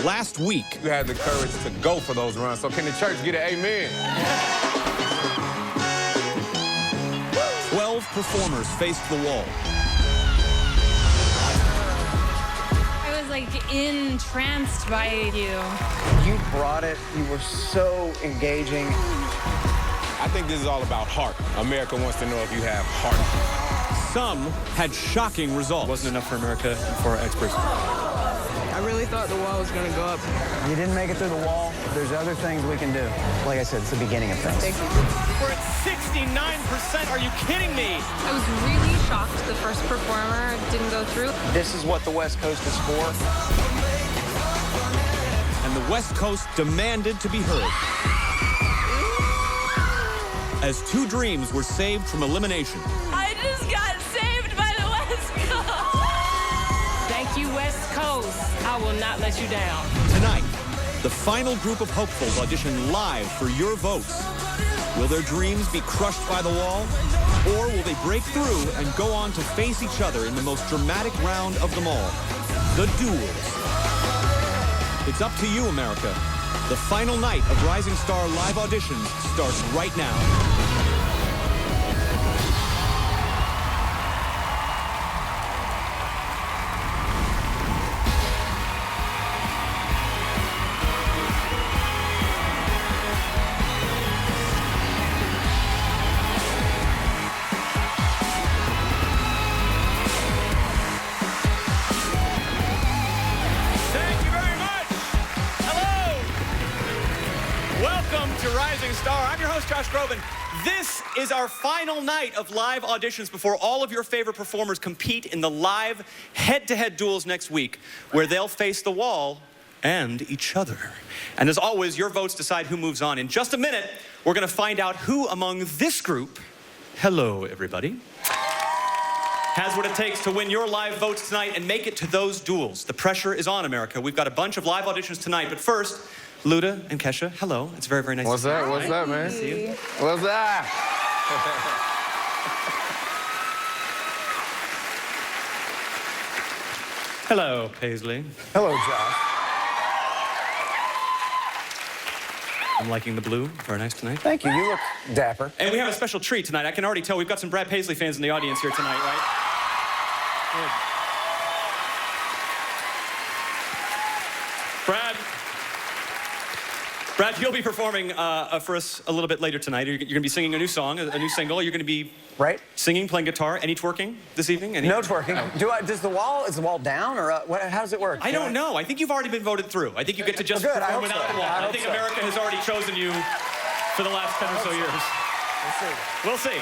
last week. You had the courage to go for those runs, so can the church get an amen? 12 performers faced the wall. I was like entranced by you. You brought it. You were so engaging. I think this is all about heart. America wants to know if you have heart. Some had shocking results. Wasn't enough for America and for our experts. I really thought the wall was going to go up. You didn't make it through the wall. There's other things we can do. Like I said, it's the beginning of things. Thank you. We're at 69%. Are you kidding me? I was really shocked the first performer didn't go through. This is what the West Coast is for. And the West Coast demanded to be heard. As two dreams were saved from elimination. I just got saved by the West Coast. Thank you, West Coast. I will not let you down. Tonight, the final group of hopefuls audition live for your votes. Will their dreams be crushed by the wall? Or will they break through and go on to face each other in the most dramatic round of them all? The duels. It's up to you, America. The final night of Rising Star live auditions starts right now. Welcome to Rising Star. I'm your host, Josh Groban. This is our final night of live auditions before all of your favorite performers compete in the live head-to-head duels next week, where they'll face the wall and each other. And as always, your votes decide who moves on. In just a minute, we're going to find out who among this group, hello, everybody, has what it takes to win your live votes tonight and make it to those duels. The pressure is on, America. We've got a bunch of live auditions tonight, but first, Luda and Kesha, hello. It's very, very nice What's to see you. up? What's up, man? See you. What's up? Hello, Paisley. Hello, Josh. I'm liking the blue. Very nice tonight. Thank you. You look dapper. And we have a special treat tonight. I can already tell we've got some Brad Paisley fans in the audience here tonight, right? Good. Brad, you'll be performing for us a little bit later tonight. You're going to be singing a new song, a new single. You're going to be singing, playing guitar. Any twerking this evening? No twerking. Is the wall down or how does it work? I don't know. I think you've already been voted through. I think you get to just perform without the wall. I think America has already chosen you for the last 10 or so years. We'll see.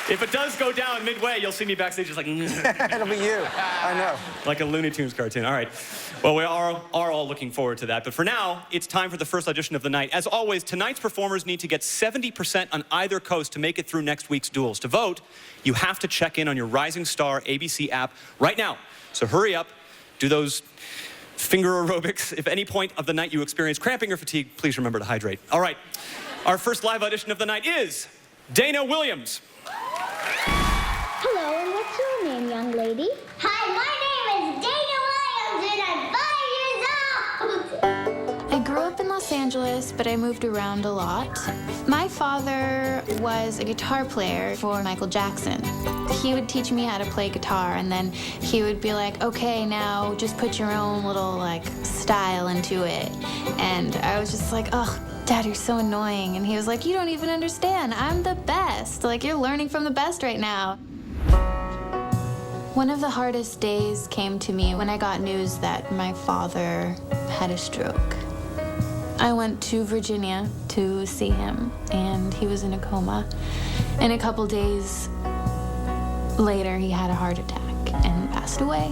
If it does go down midway, you'll see me backstage just like... It'll be you. I know. Like a Looney Tunes cartoon. All right. Well, we are all looking forward to that. But for now, it's time for the first audition of the night. As always, tonight's performers need to get 70% on either coast to make it through next week's duels. To vote, you have to check in on your Rising Star ABC app right now. So hurry up. Do those finger aerobics. If at any point of the night you experience cramping or fatigue, please remember to hydrate. All right. Our first live audition of the night is Dana Williams. Hello, and what's your name, young lady? Hi, my name is Dana Williams, and I'm 5 years old. I grew up in Los Angeles, but I moved around a lot. My father was a guitar player for Michael Jackson. He would teach me how to play guitar, and then he would be like, okay, now just put your own little, style into it. And I was just like, oh, Dad, you're so annoying. And he was like, you don't even understand. I'm the best. You're learning from the best right now. One of the hardest days came to me when I got news that my father had a stroke. I went to Virginia to see him, and he was in a coma. And a couple days later, he had a heart attack and passed away.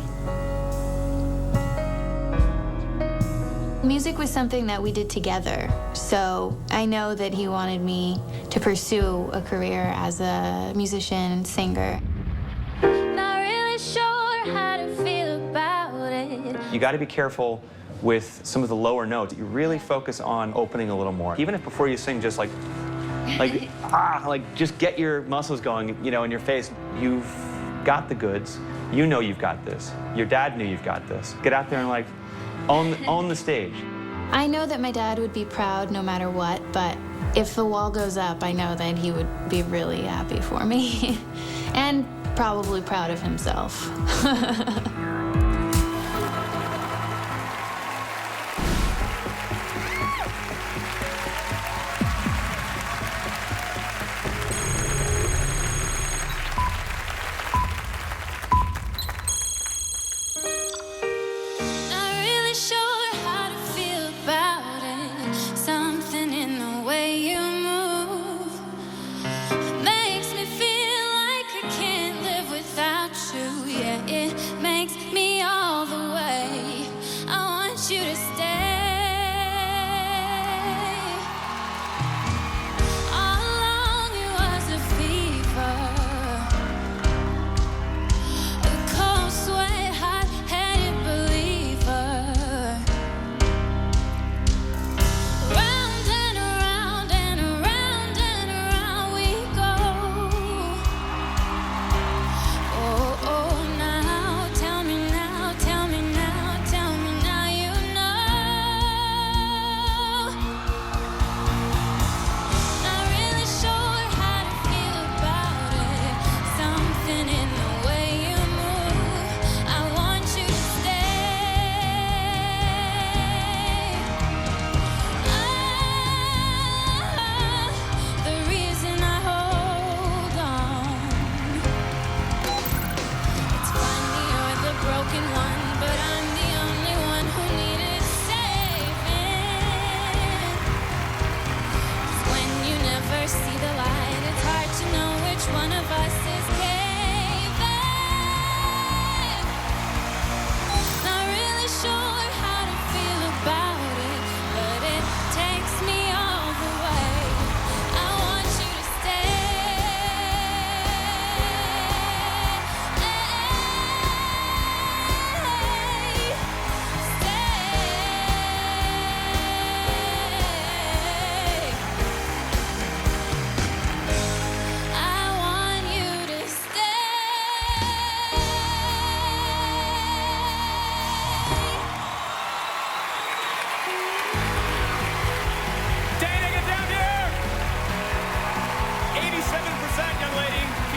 Music was something that we did together, so I know that he wanted me to pursue a career as a musician and singer. Not really sure how to feel about it. You got to be careful with some of the lower notes. You really focus on opening a little more. Even if before you sing, just just get your muscles going, in your face. You've got the goods. You know you've got this. Your dad knew you've got this. Get out there and like own the stage. I know that my dad would be proud no matter what, but if the wall goes up, I know that he would be really happy for me and probably proud of himself.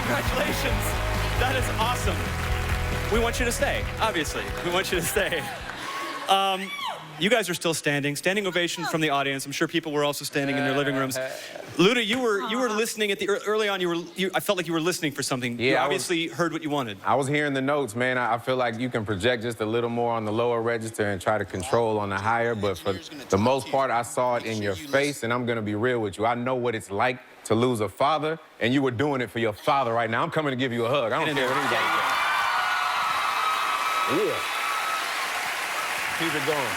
Congratulations. That is awesome. We want you to stay, obviously. We want you to stay. You guys are still standing. Standing ovation from the audience. I'm sure people were also standing in their living rooms. Luda, you were listening at the early on. I felt like you were listening for something. Yeah, you obviously heard what you wanted. I was hearing the notes, man. I feel like you can project just a little more on the lower register and try to control on the higher. But for the most part, I saw it in your face, and I'm gonna be real with you. I know what it's like to lose a father, and you were doing it for your father right now. I'm coming to give you a hug. I don't care what anybody says. Yeah. Keep it going.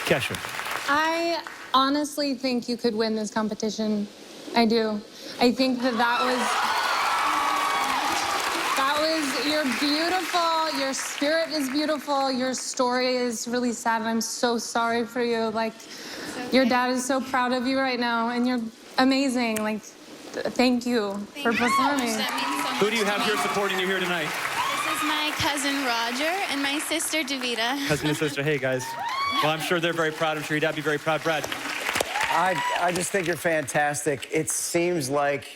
Kesha. I honestly think you could win this competition. I do. I think that was, you're beautiful, your spirit is beautiful, your story is really sad, and I'm so sorry for you. Like, your dad is so proud of you right now, and you're amazing. Like, thank you for performing. Who do you have here supporting you here tonight? This is my cousin Roger and my sister Davida. Cousin and sister, hey guys. Well, I'm sure they're very proud. I'm sure your dad would be very proud. Brad. I just think you're fantastic. It seems like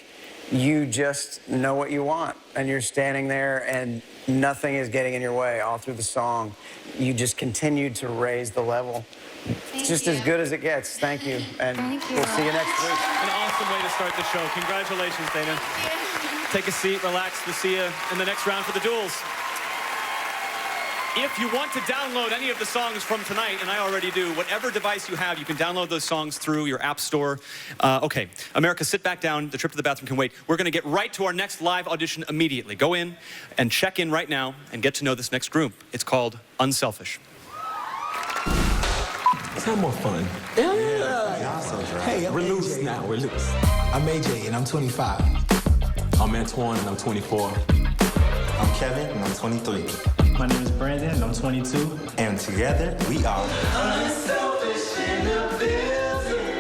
you just know what you want, and you're standing there, and nothing is getting in your way all through the song. You just continue to raise the level. It's just as good as it gets. Thank you, and we'll see you next week. An awesome way to start the show. Congratulations, Dana. Take a seat, relax. We'll see you in the next round for the duels. If you want to download any of the songs from tonight, and I already do, whatever device you have, you can download those songs through your app store. Okay, America, sit back down. The trip to the bathroom can wait. We're going to get right to our next live audition immediately. Go in and check in right now and get to know this next group. It's called Unselfish. Let's have more fun. Yeah. Hey, we're loose now. We're loose. I'm AJ, and I'm 25. I'm Antoine, and I'm 24. I'm Kevin, and I'm 23. My name is Brandon, and I'm 22. And together, we are Unselfish in the building.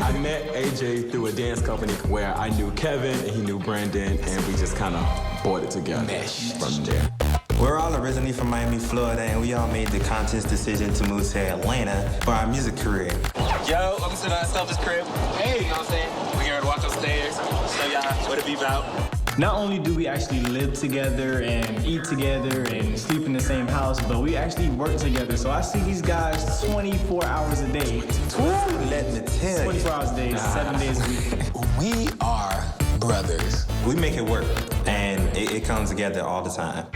I met AJ through a dance company where I knew Kevin and he knew Brandon, and we just kind of brought it together from there. We're all originally from Miami, Florida, and we all made the conscious decision to move to Atlanta for our music career. Yo, welcome to the Selfish Crib. Hey, you know what I'm saying? We're here to walk upstairs, show y'all what it be about. Not only do we actually live together and eat together and sleep in the same house, but we actually work together. So I see these guys 24 hours a day. Let me tell you. 24 hours a day, 7 days a week. We are brothers. We make it work, and it comes together all the time.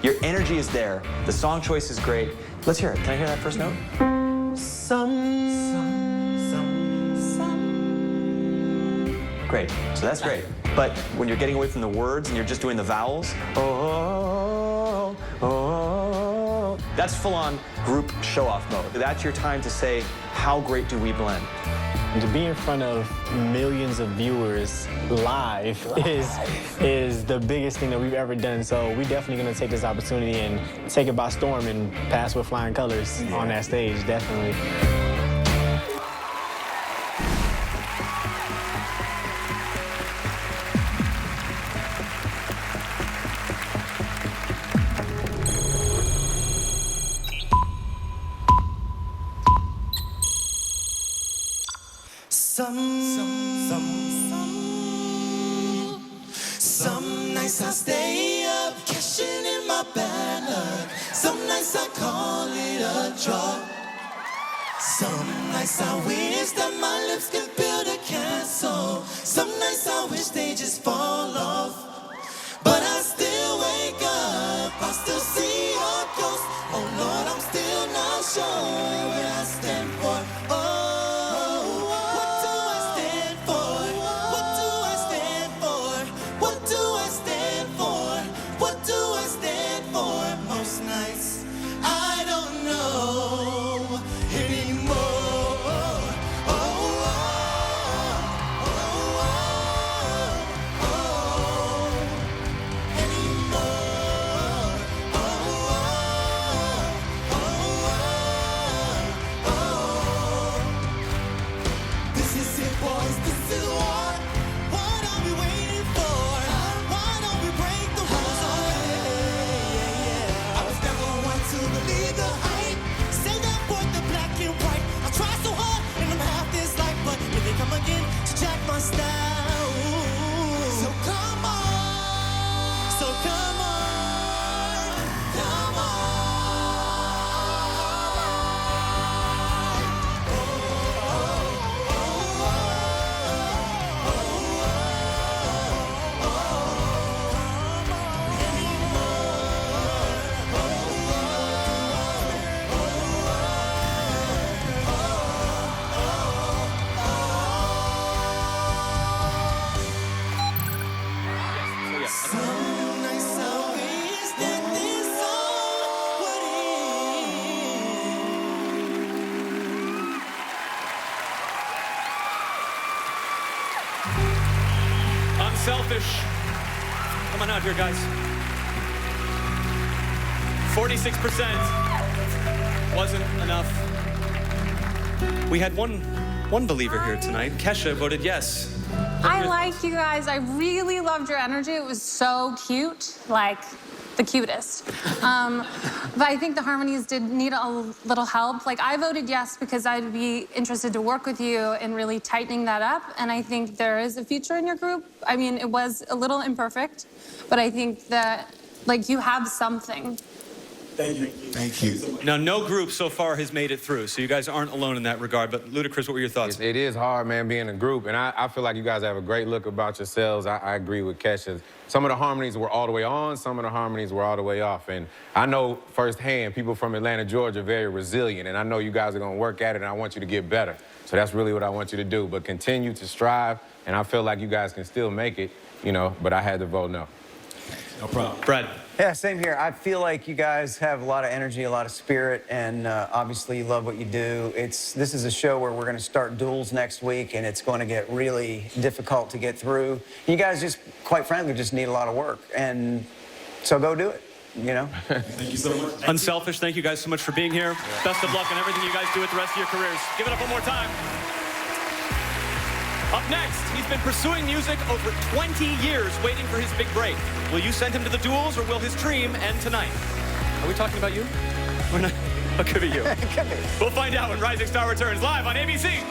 Your energy is there. The song choice is great. Let's hear it. Can I hear that first note? Great. So that's great. But when you're getting away from the words and you're just doing the vowels, that's full-on group show-off mode. That's your time to say, how great do we blend? To be in front of millions of viewers live is the biggest thing that we've ever done. So we're definitely going to take this opportunity and take it by storm and pass with flying colors on that stage, definitely. Some nights I stay up, cashing in my bad luck. Some nights I call it a draw. Some nights I wish that my lips could build a castle. Some nights I wish they just fall off. But I still wake up, I still see your ghost. Oh Lord, I'm still not sure what I stand for. Unselfish. Come on out here, guys. 46% wasn't enough. We had one believer here tonight. Kesha voted yes. I like you guys. I really loved your energy. It was so cute, like the cutest. But I think the harmonies did need a little help. Like, I voted yes because I'd be interested to work with you in really tightening that up. And I think there is a future in your group. I mean, it was a little imperfect, but I think that, like, you have something. Thank you. Thank you. Now, no group so far has made it through, so you guys aren't alone in that regard. But Ludacris, what were your thoughts? It is hard, man, being a group, and I feel like you guys have a great look about yourselves. I agree with Kesha. Some of the harmonies were all the way on, some of the harmonies were all the way off. And I know firsthand, people from Atlanta, Georgia are very resilient, and I know you guys are gonna work at it, and I want you to get better. So that's really what I want you to do. But continue to strive, and I feel like you guys can still make it, you know, but I had to vote no. No problem. Brad. Yeah, same here. I feel like you guys have a lot of energy, a lot of spirit, and obviously you love what you do. This is a show where we're going to start duels next week, and it's going to get really difficult to get through. You guys just, quite frankly, just need a lot of work, and so go do it, you know? Thank you so much. Unselfish, thank you guys so much for being here. Best of luck in everything you guys do with the rest of your careers. Give it up one more time. Up next, he's been pursuing music over 20 years, waiting for his big break. Will you send him to the duels, or will his dream end tonight? Are we talking about you? We're not. It could be you. It could be. We'll find out when Rising Star returns live on ABC.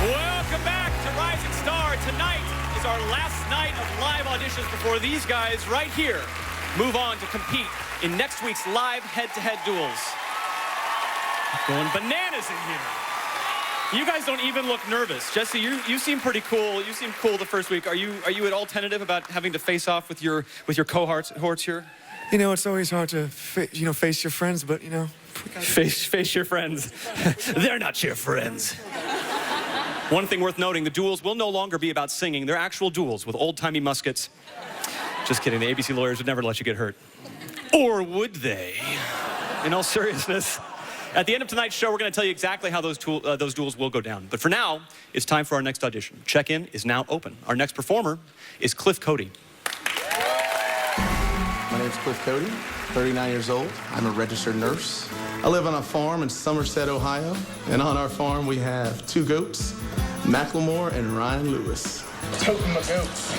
Welcome back to Rising Star. Tonight is our last night of live auditions before these guys right here move on to compete in next week's live head-to-head duels. Going bananas in here. You guys don't even look nervous. Jesse, you seem pretty cool. You seemed cool the first week. Are you at all tentative about having to face off with your cohorts here? You know, it's always hard to face your friends, but you know. Face your friends. They're not your friends. One thing worth noting, the duels will no longer be about singing. They're actual duels with old-timey muskets. Just kidding, the ABC lawyers would never let you get hurt. Or would they? In all seriousness, at the end of tonight's show, we're going to tell you exactly how those duels will go down. But for now, it's time for our next audition. Check-in is now open. Our next performer is Cliff Cody. My name's Cliff Cody, 39 years old. I'm a registered nurse. I live on a farm in Somerset, Ohio. And on our farm, we have 2 goats, Macklemore and Ryan Lewis. Toting my goats.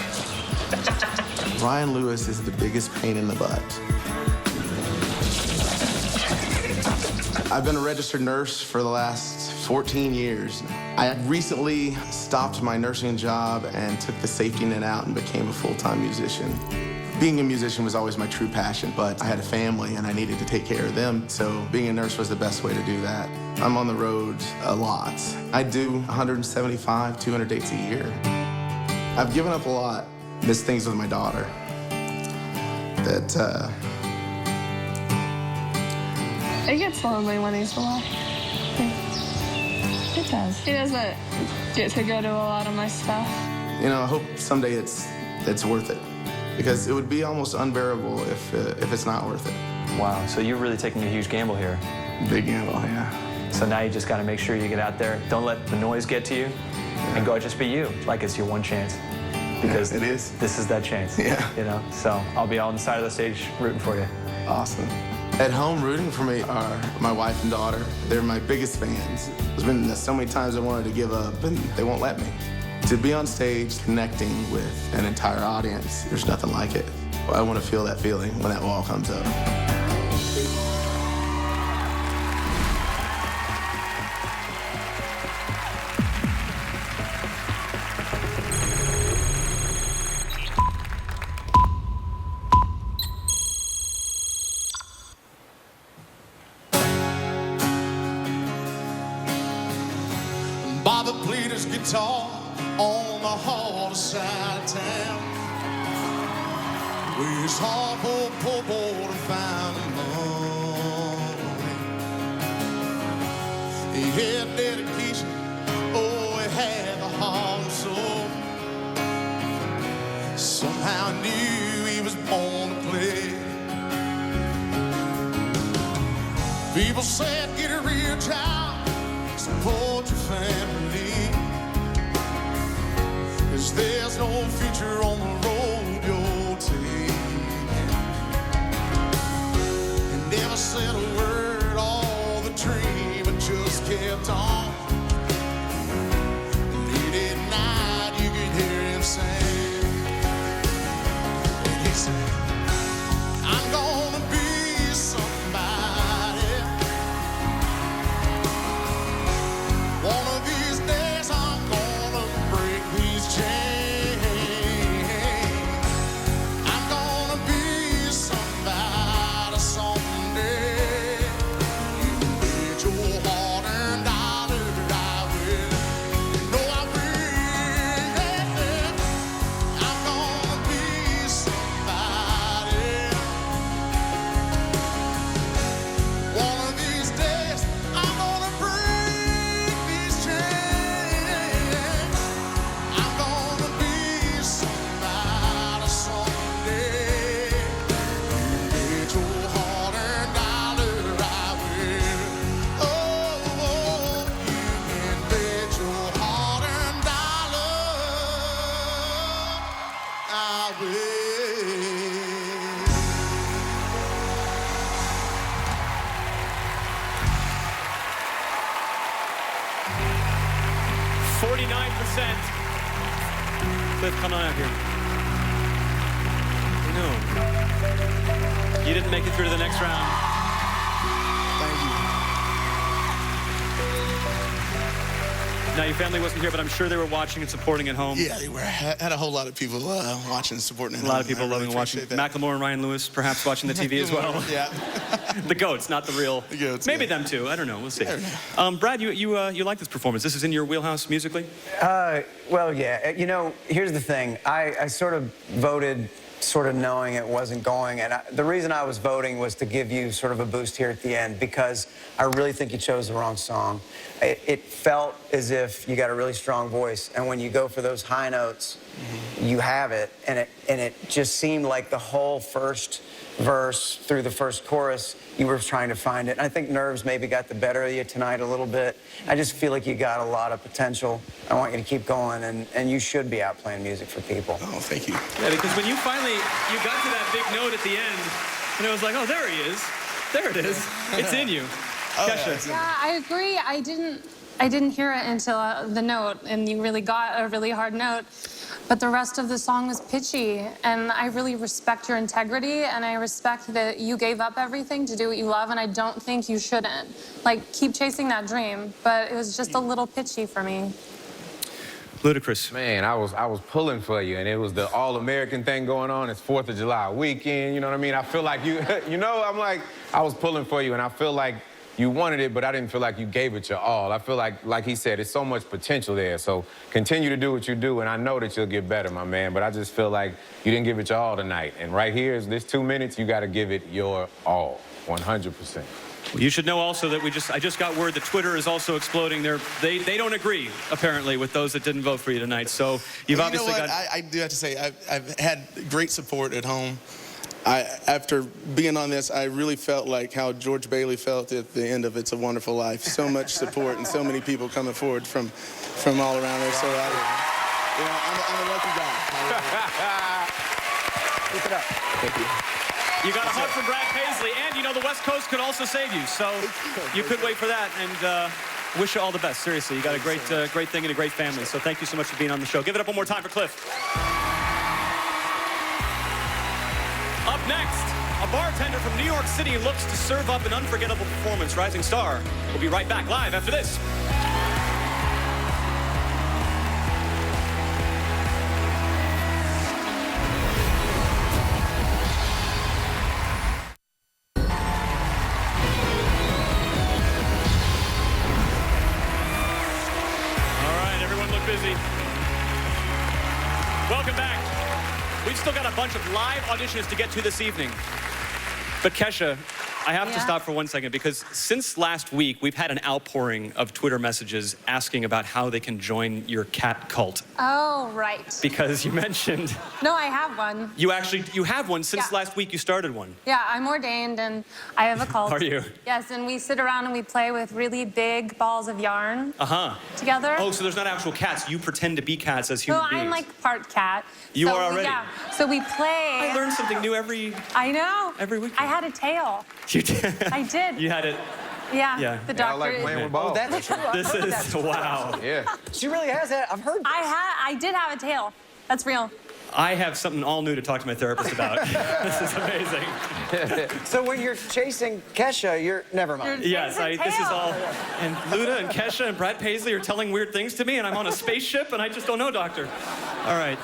Ryan Lewis is the biggest pain in the butt. I've been a registered nurse for the last 14 years. I recently stopped my nursing job and took the safety net out and became a full-time musician. Being a musician was always my true passion, but I had a family and I needed to take care of them, so being a nurse was the best way to do that. I'm on the road a lot. I do 175, 200 dates a year. I've given up a lot. Miss things with my daughter that, It gets lonely when he's away. It does. He doesn't get to go to a lot of my stuff. you know, I hope someday it's worth it, because it would be almost unbearable if it's not worth it. Wow, so you're really taking a huge gamble here. Big gamble, yeah. So now you just got to make sure you get out there. Don't let the noise get to you, and go just be you, like it's your one chance. Because it is. This is that chance. Yeah. You know, so I'll be on the side of the stage rooting for you. Awesome. At home, rooting for me are my wife and daughter. They're my biggest fans. There's been so many times I wanted to give up, and they won't let me. To be on stage connecting with an entire audience, there's nothing like it. I want to feel that feeling when that wall comes up. Bobby played his guitar on the harder side of town, where it's hard for a poor boy to find the money. He had dedication, oh, he had the heart and soul. Somehow I knew he was born to play. People said, get a real job, support your family, 'cause there's no future on the road you'll take. And never said a word, all the dream, but just kept on. Late at night you could hear him sing. And he said, I'm gonna be somebody. One of these days I'm gonna break these chains. I'm gonna be somebody someday. You bet your heart and dollar I will. You know I will, yeah. Cliff, come on out here. No. You didn't make it through to the next round. Thank you. Now, your family wasn't here, but I'm sure they were watching and supporting at home. Yeah, they were. Had a whole lot of people watching and supporting at home. A lot of people loving and watching. Macklemore and Ryan Lewis perhaps watching the TV as well. Yeah. The GOATs, not the real. The GOATs. Maybe yeah. them too. I don't know. We'll see. Brad, you like this performance. This is in your wheelhouse musically? Well, yeah. You know, here's the thing. I sort of voted sort of knowing it wasn't going. And the reason I was voting was to give you sort of a boost here at the end because I really think you chose the wrong song. It felt as if you got a really strong voice. And when you go for those high notes, you have it. And it just seemed like the whole first verse through the first chorus, you were trying to find it. And I think nerves maybe got the better of you tonight a little bit. I just feel like you got a lot of potential. I want you to keep going, and you should be out playing music for people. Oh, thank you. Yeah, because when you got to that big note at the end, and it was like, oh, there he is. There it is. It's in you. Kesha. Yeah, I agree. I didn't hear it until the note, and you really got a really hard note. But the rest of the song was pitchy, and I really respect your integrity, and I respect that you gave up everything to do what you love, and I don't think you shouldn't. Like, keep chasing that dream, but it was just a little pitchy for me. Ludacris. Man, I was pulling for you, and it was the all-American thing going on. It's 4th of July weekend, you know what I mean? I feel like I was pulling for you, and I feel like you wanted it, but I didn't feel like you gave it your all. I feel like he said, it's so much potential there. So continue to do what you do, and I know that you'll get better, my man. But I just feel like you didn't give it your all tonight. And right here is this 2 minutes, you got to give it your all, 100%. Well, you should know also that I just got word that Twitter is also exploding. They don't agree, apparently, with those that didn't vote for you tonight. So you've obviously got... I do have to say, I've had great support at home. After being on this, I really felt like how George Bailey felt at the end of It's a Wonderful Life. So much support and so many people coming forward from all around there. So I'm a lucky guy. Keep it up. Thank you. You got a hug from Brad Paisley, and you know the West Coast could also save you. So you could wait for that, and wish you all the best. Seriously, you got a great thing and a great family. So thank you so much for being on the show. Give it up one more time for Cliff. Up next, a bartender from New York City looks to serve up an unforgettable performance. Rising Star. We'll be right back live after this. All right, everyone look busy. Welcome back. We've still got a bunch of live auditions to get to this evening. But Kesha, I have to stop for 1 second because since last week, we've had an outpouring of Twitter messages asking about how they can join your cat cult. Oh, right. Because you mentioned... No, I have one. You have one since last week you started one. Yeah, I'm ordained, and I have a cult. Are you? Yes, and we sit around and we play with really big balls of yarn together. Oh, so there's not actual cats. You pretend to be cats as human beings. I'm like part cat. You are already? Yeah, so we play. I learn something new every... I know. Every week. I had a tail. You did? I did. You had it. Yeah, the doctor. I like playing with balls. Oh, that's true. This is, wow. Yeah. She really has that. I've heard this. I did have a tail. That's real. I have something all new to talk to my therapist about. This is amazing. So when you're chasing Kesha, you're... Never mind. Yes, this is all... And Luda and Kesha and Brad Paisley are telling weird things to me, and I'm on a spaceship, and I just don't know, doctor. All right.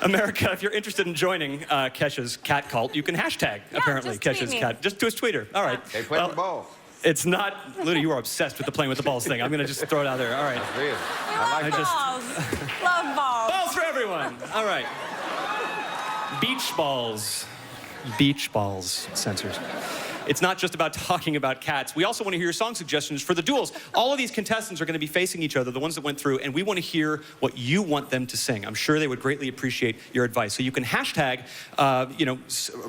America, if you're interested in joining Kesha's cat cult, you can hashtag, apparently, Kesha's cat. Just tweet her. All right. They play with balls. It's not... Luda, you are obsessed with the playing with the balls thing. I'm going to just throw it out there. All right. Really? I love balls. Love balls. Balls for everyone. All right. Beach balls. Beach balls. Censors. It's not just about talking about cats. We also want to hear your song suggestions for the duels. All of these contestants are going to be facing each other, the ones that went through, and we want to hear what you want them to sing. I'm sure they would greatly appreciate your advice. So you can hashtag,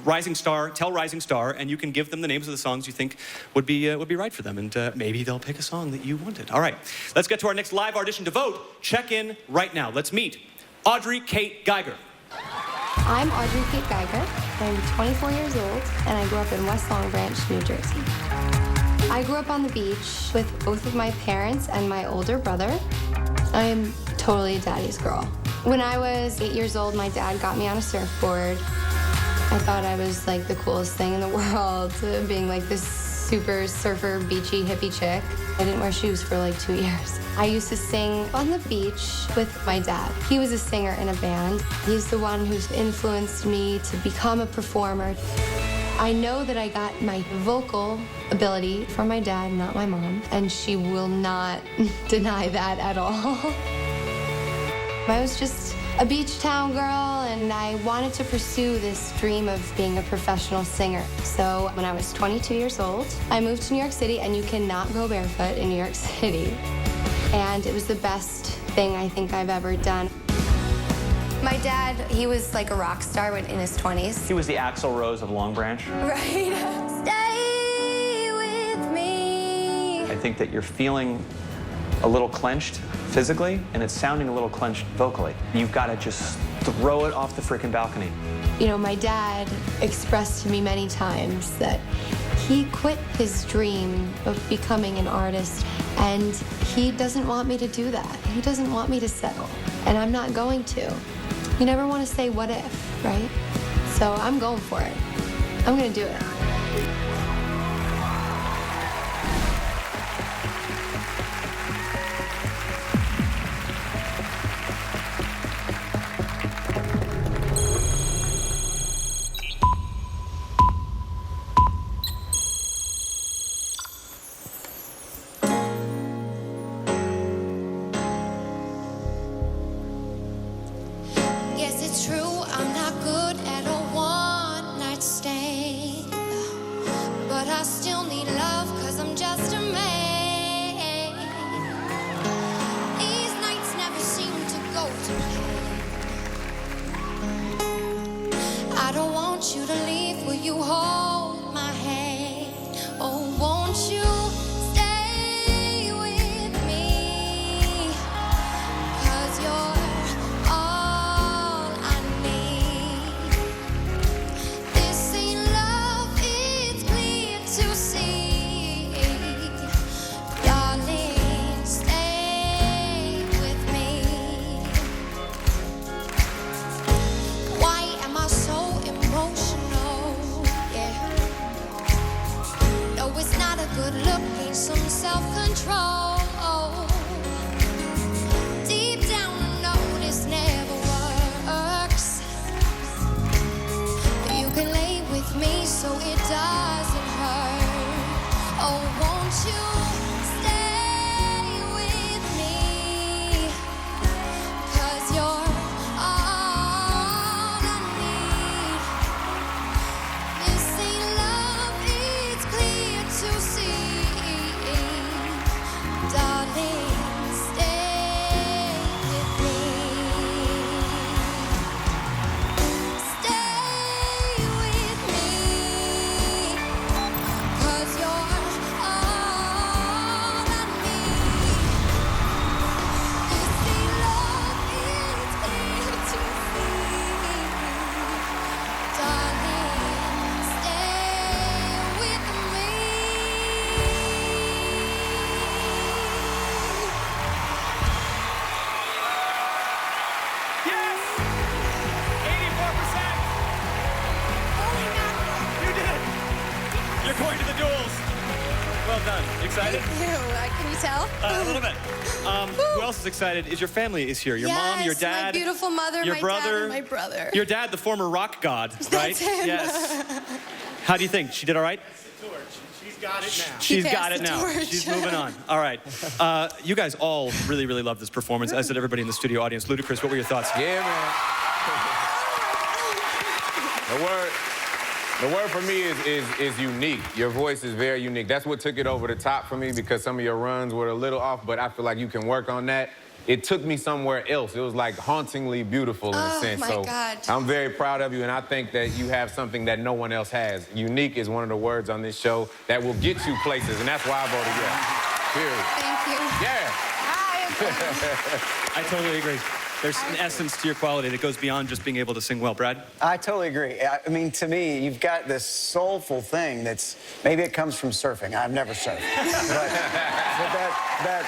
Rising Star, tell Rising Star, and you can give them the names of the songs you think would be right for them, and maybe they'll pick a song that you wanted. All right, let's get to our next live audition to vote. Check in right now. Let's meet Audrey Kate Geiger. I'm Audrey Kate Geiger. I'm 24 years old, and I grew up in West Long Branch, New Jersey. I grew up on the beach with both of my parents and my older brother. I am totally a daddy's girl. When I was 8 years old, my dad got me on a surfboard. I thought I was like the coolest thing in the world, being like this super surfer, beachy, hippie chick. I didn't wear shoes for like 2 years. I used to sing on the beach with my dad. He was a singer in a band. He's the one who's influenced me to become a performer. I know that I got my vocal ability from my dad, not my mom, and she will not deny that at all. I was just a beach town girl, and I wanted to pursue this dream of being a professional singer. So when I was 22 years old, I moved to New York City, and you cannot go barefoot in New York City. And it was the best thing I think I've ever done. My dad, he was like a rock star in his 20s. He was the Axl Rose of Long Branch. Right? Stay with me. I think that you're feeling a little clenched physically, and it's sounding a little clenched vocally. You've got to just throw it off the freaking balcony. You know, my dad expressed to me many times that he quit his dream of becoming an artist, and he doesn't want me to do that. He doesn't want me to settle, and I'm not going to. You never want to say what if, right? So I'm going for it. I'm going to do it. Yes, it's true, I'm not good at a one-night stand, but I still need love, 'cause I'm just a man. These nights never seem to go to plan. I don't want you to leave, will you hold my hand? Oh, won't you stay with me? 'Cause you're all I need. This ain't love, it's clear to see. Darling, stay with me. Why am I so emotional? Yeah. No, it's not a good look, need some self-control. Deep down, I know this never works. You can lay with me so it doesn't hurt. Oh, won't you stay with me? 'Cause you're all I need. This ain't love, it's clear to see. Darling, stay with me. Stay with me. 'Cause you're all I need. This ain't love, it's clear to see. Darling, stay with me. Yes! 84%! You did it! You're going to the duels. Well done. You excited? Thank you. Can you tell? A little bit. Who else is excited? Is your family is here? Your mom, your Yes, dad, my beautiful mother, your my brother, dad, and my brother. Your dad, the former rock god, right? That's him. Yes. How do you think? She did all right? She's got it now. She's He got passed it the now. torch. She's moving on. All right. You guys all really, really loved this performance, as did everybody in the studio audience. Ludacris, what were your thoughts? Yeah, man. The word for me is unique. Your voice is very unique. That's what took it over the top for me, because some of your runs were a little off, but I feel like you can work on that. It took me somewhere else. It was like hauntingly beautiful in a sense. my So God. I'm very proud of you, and I think that you have something that no one else has. Unique is one of the words on this show that will get you places, and that's why I voted yes. Period. Thank you. Yeah. I totally agree. There's an essence to your quality that goes beyond just being able to sing well. Brad? I totally agree. I mean, to me, you've got this soulful thing that's, maybe it comes from surfing. I've never surfed. but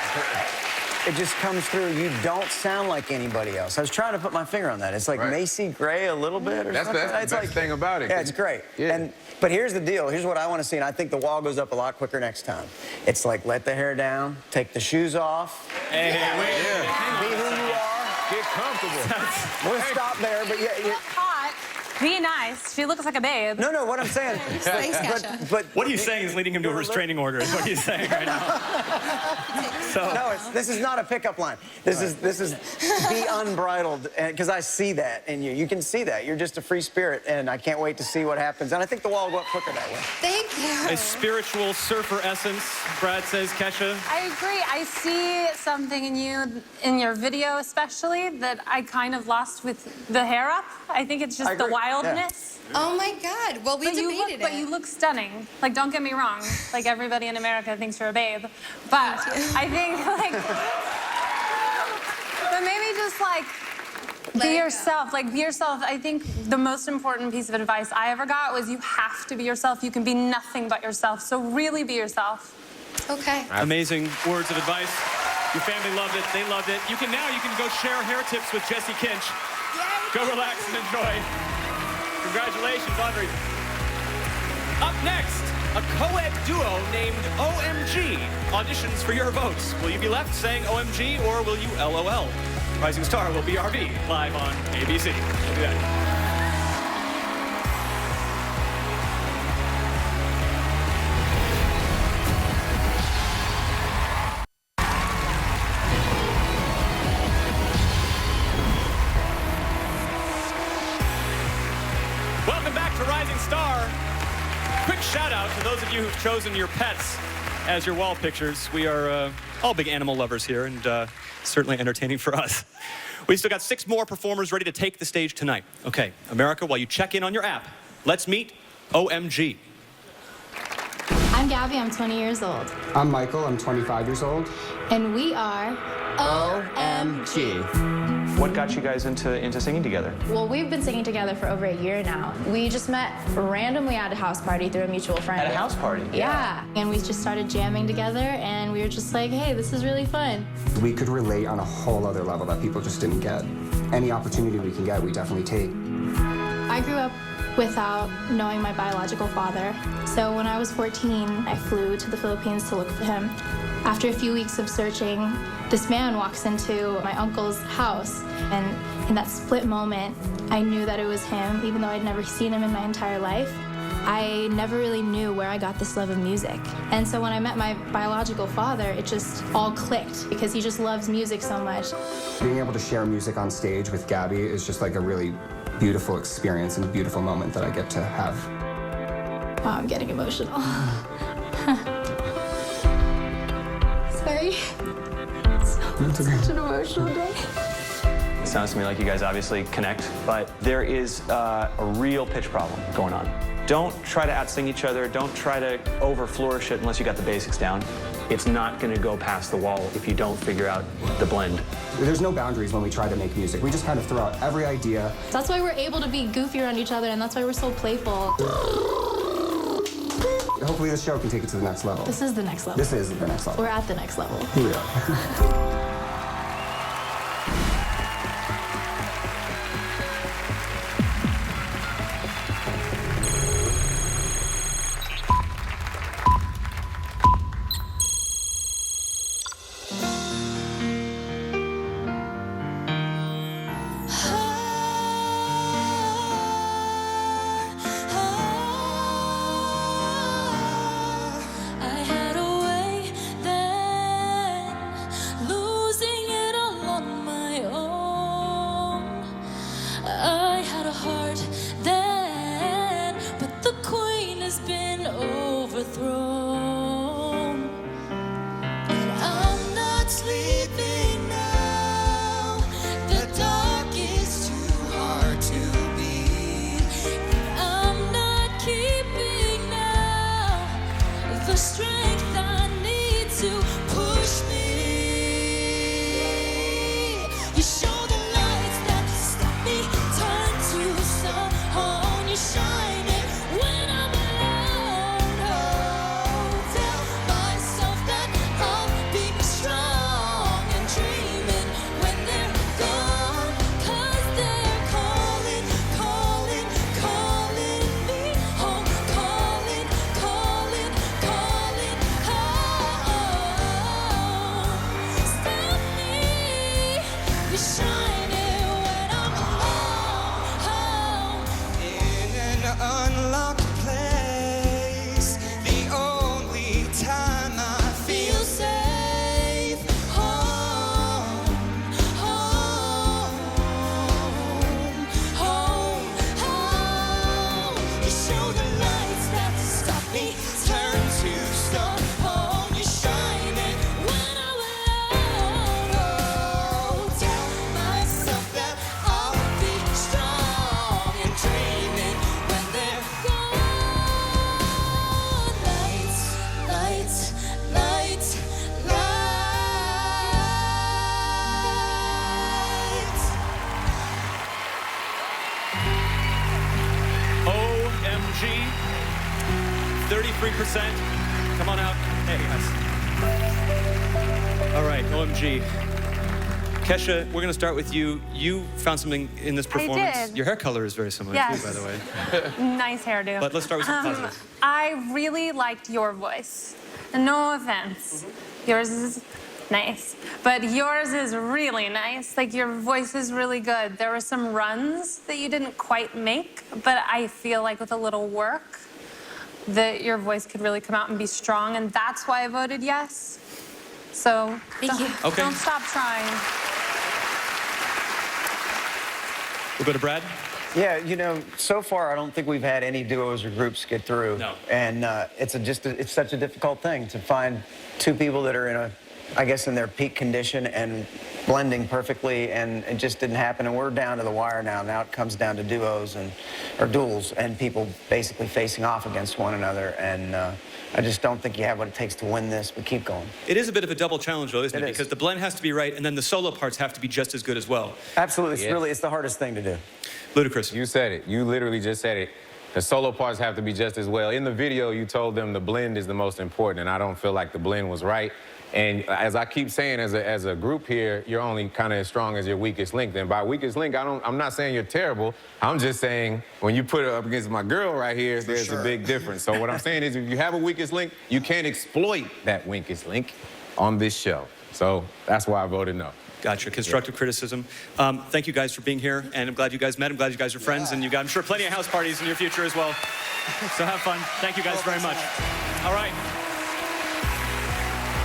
it just comes through. You don't sound like anybody else. I was trying to put my finger on that. It's like Macy Gray a little bit or something. That's the best thing about it. Yeah, it's great. Yeah. But here's the deal. Here's what I want to see, and I think the wall goes up a lot quicker next time. It's like, let the hair down, take the shoes off. Hey, wait. Be who you are. Get comfortable. We'll stop there, but yeah. Hot. Be nice. She looks like a babe. No, what I'm saying. Thanks, Kesha. But What he's saying is leading him to a restraining order, is what he's saying right now. No, this is not a pickup line. This is be unbridled, because I see that in you. You can see that. You're just a free spirit, and I can't wait to see what happens. And I think the wall will go up quicker that way. Thank you. A spiritual surfer essence, Brad says. Kesha? I agree. I see something in you, in your video especially, that I kind of lost with the hair up. I think it's just the wildness. Yeah. Oh my God. Well, we debated it. But you look stunning. Like, don't get me wrong. Like, everybody in America thinks you're a babe. But I think, like, but maybe just, like, be yourself. Like, be yourself. I think the most important piece of advice I ever got was you have to be yourself. You can be nothing but yourself. So really be yourself. Okay. Amazing words of advice. Your family loved it. They loved it. You can go share hair tips with Jesse Kinch. Go relax and enjoy. Congratulations, Audrey. Up next, a co-ed duo named OMG auditions for your votes. Will you be left saying OMG or will you LOL? Rising Star will be RB live on ABC. We'll do that. Welcome back to Rising Star. Quick shout out to those of you who've chosen your pets as your wall pictures. We are all big animal lovers here, and certainly entertaining for us. We still got 6 more performers ready to take the stage tonight. Okay, America, while you check in on your app, let's meet OMG. I'm Gabby, I'm 20 years old. I'm Michael, I'm 25 years old. And we are OMG. What got you guys into singing together? Well, we've been singing together for over a year now. We just met randomly at a house party through a mutual friend. At a house party? Yeah. And we just started jamming together, and we were just like, hey, this is really fun. We could relate on a whole other level that people just didn't get. Any opportunity we can get, we definitely take. I grew up without knowing my biological father. So when I was 14, I flew to the Philippines to look for him. After a few weeks of searching, this man walks into my uncle's house, and in that split moment, I knew that it was him, even though I'd never seen him in my entire life. I never really knew where I got this love of music. And so when I met my biological father, it just all clicked, because he just loves music so much. Being able to share music on stage with Gabby is just like a really beautiful experience and a beautiful moment that I get to have. Wow, I'm getting emotional. Sorry. It's such an emotional day. It sounds to me like you guys obviously connect, but there is a real pitch problem going on. Don't try to out-sing each other. Don't try to over-flourish it unless you got the basics down. It's not going to go past the wall if you don't figure out the blend. There's no boundaries when we try to make music. We just kind of throw out every idea. That's why we're able to be goofy around each other, and that's why we're so playful. Hopefully this show can take it to the next level. This is the next level. This is the next level. We're at the next level. Here we are. Sleeping now, the dark is 33%. Come on out. Hey, guys. All right, OMG. Kesha, we're going to start with you. You found something in this performance. I did. Your hair color is very similar, Yes. too, by the way. Nice hairdo. But let's start with some positives. I really liked your voice. No offense. Yours is nice. But yours is really nice. Like, your voice is really good. There were some runs that you didn't quite make, but I feel like with a little work, that your voice could really come out and be strong, and that's why I voted yes. So, Thank you. Okay. Don't stop trying. We'll go to Brad. Yeah, you know, so far I don't think we've had any duos or groups get through. No. And it's such a difficult thing to find two people that are in in their peak condition and blending perfectly, and it just didn't happen. And we're down to the wire now. Now it comes down to duos or duels and people basically facing off against one another. And I just don't think you have what it takes to win this, but keep going. It is a bit of a double challenge, though, isn't it? It is. Because the blend has to be right, and then the solo parts have to be just as good as well. Absolutely. It's the hardest thing to do. Ludacris. You said it. You literally just said it. The solo parts have to be just as well. In the video, you told them the blend is the most important, and I don't feel like the blend was right. And as I keep saying, as a group here, you're only kind of as strong as your weakest link. And by weakest link, I'm not saying you're terrible. I'm just saying when you put it up against my girl right here, there's a big difference. So what I'm saying is if you have a weakest link, you can't exploit that weakest link on this show. So that's why I voted no. Gotcha. Constructive criticism. Thank you guys for being here, and I'm glad you guys met. I'm glad you guys are friends, and you got, I'm sure, plenty of house parties in your future as well. So have fun. Thank you guys very much. All right.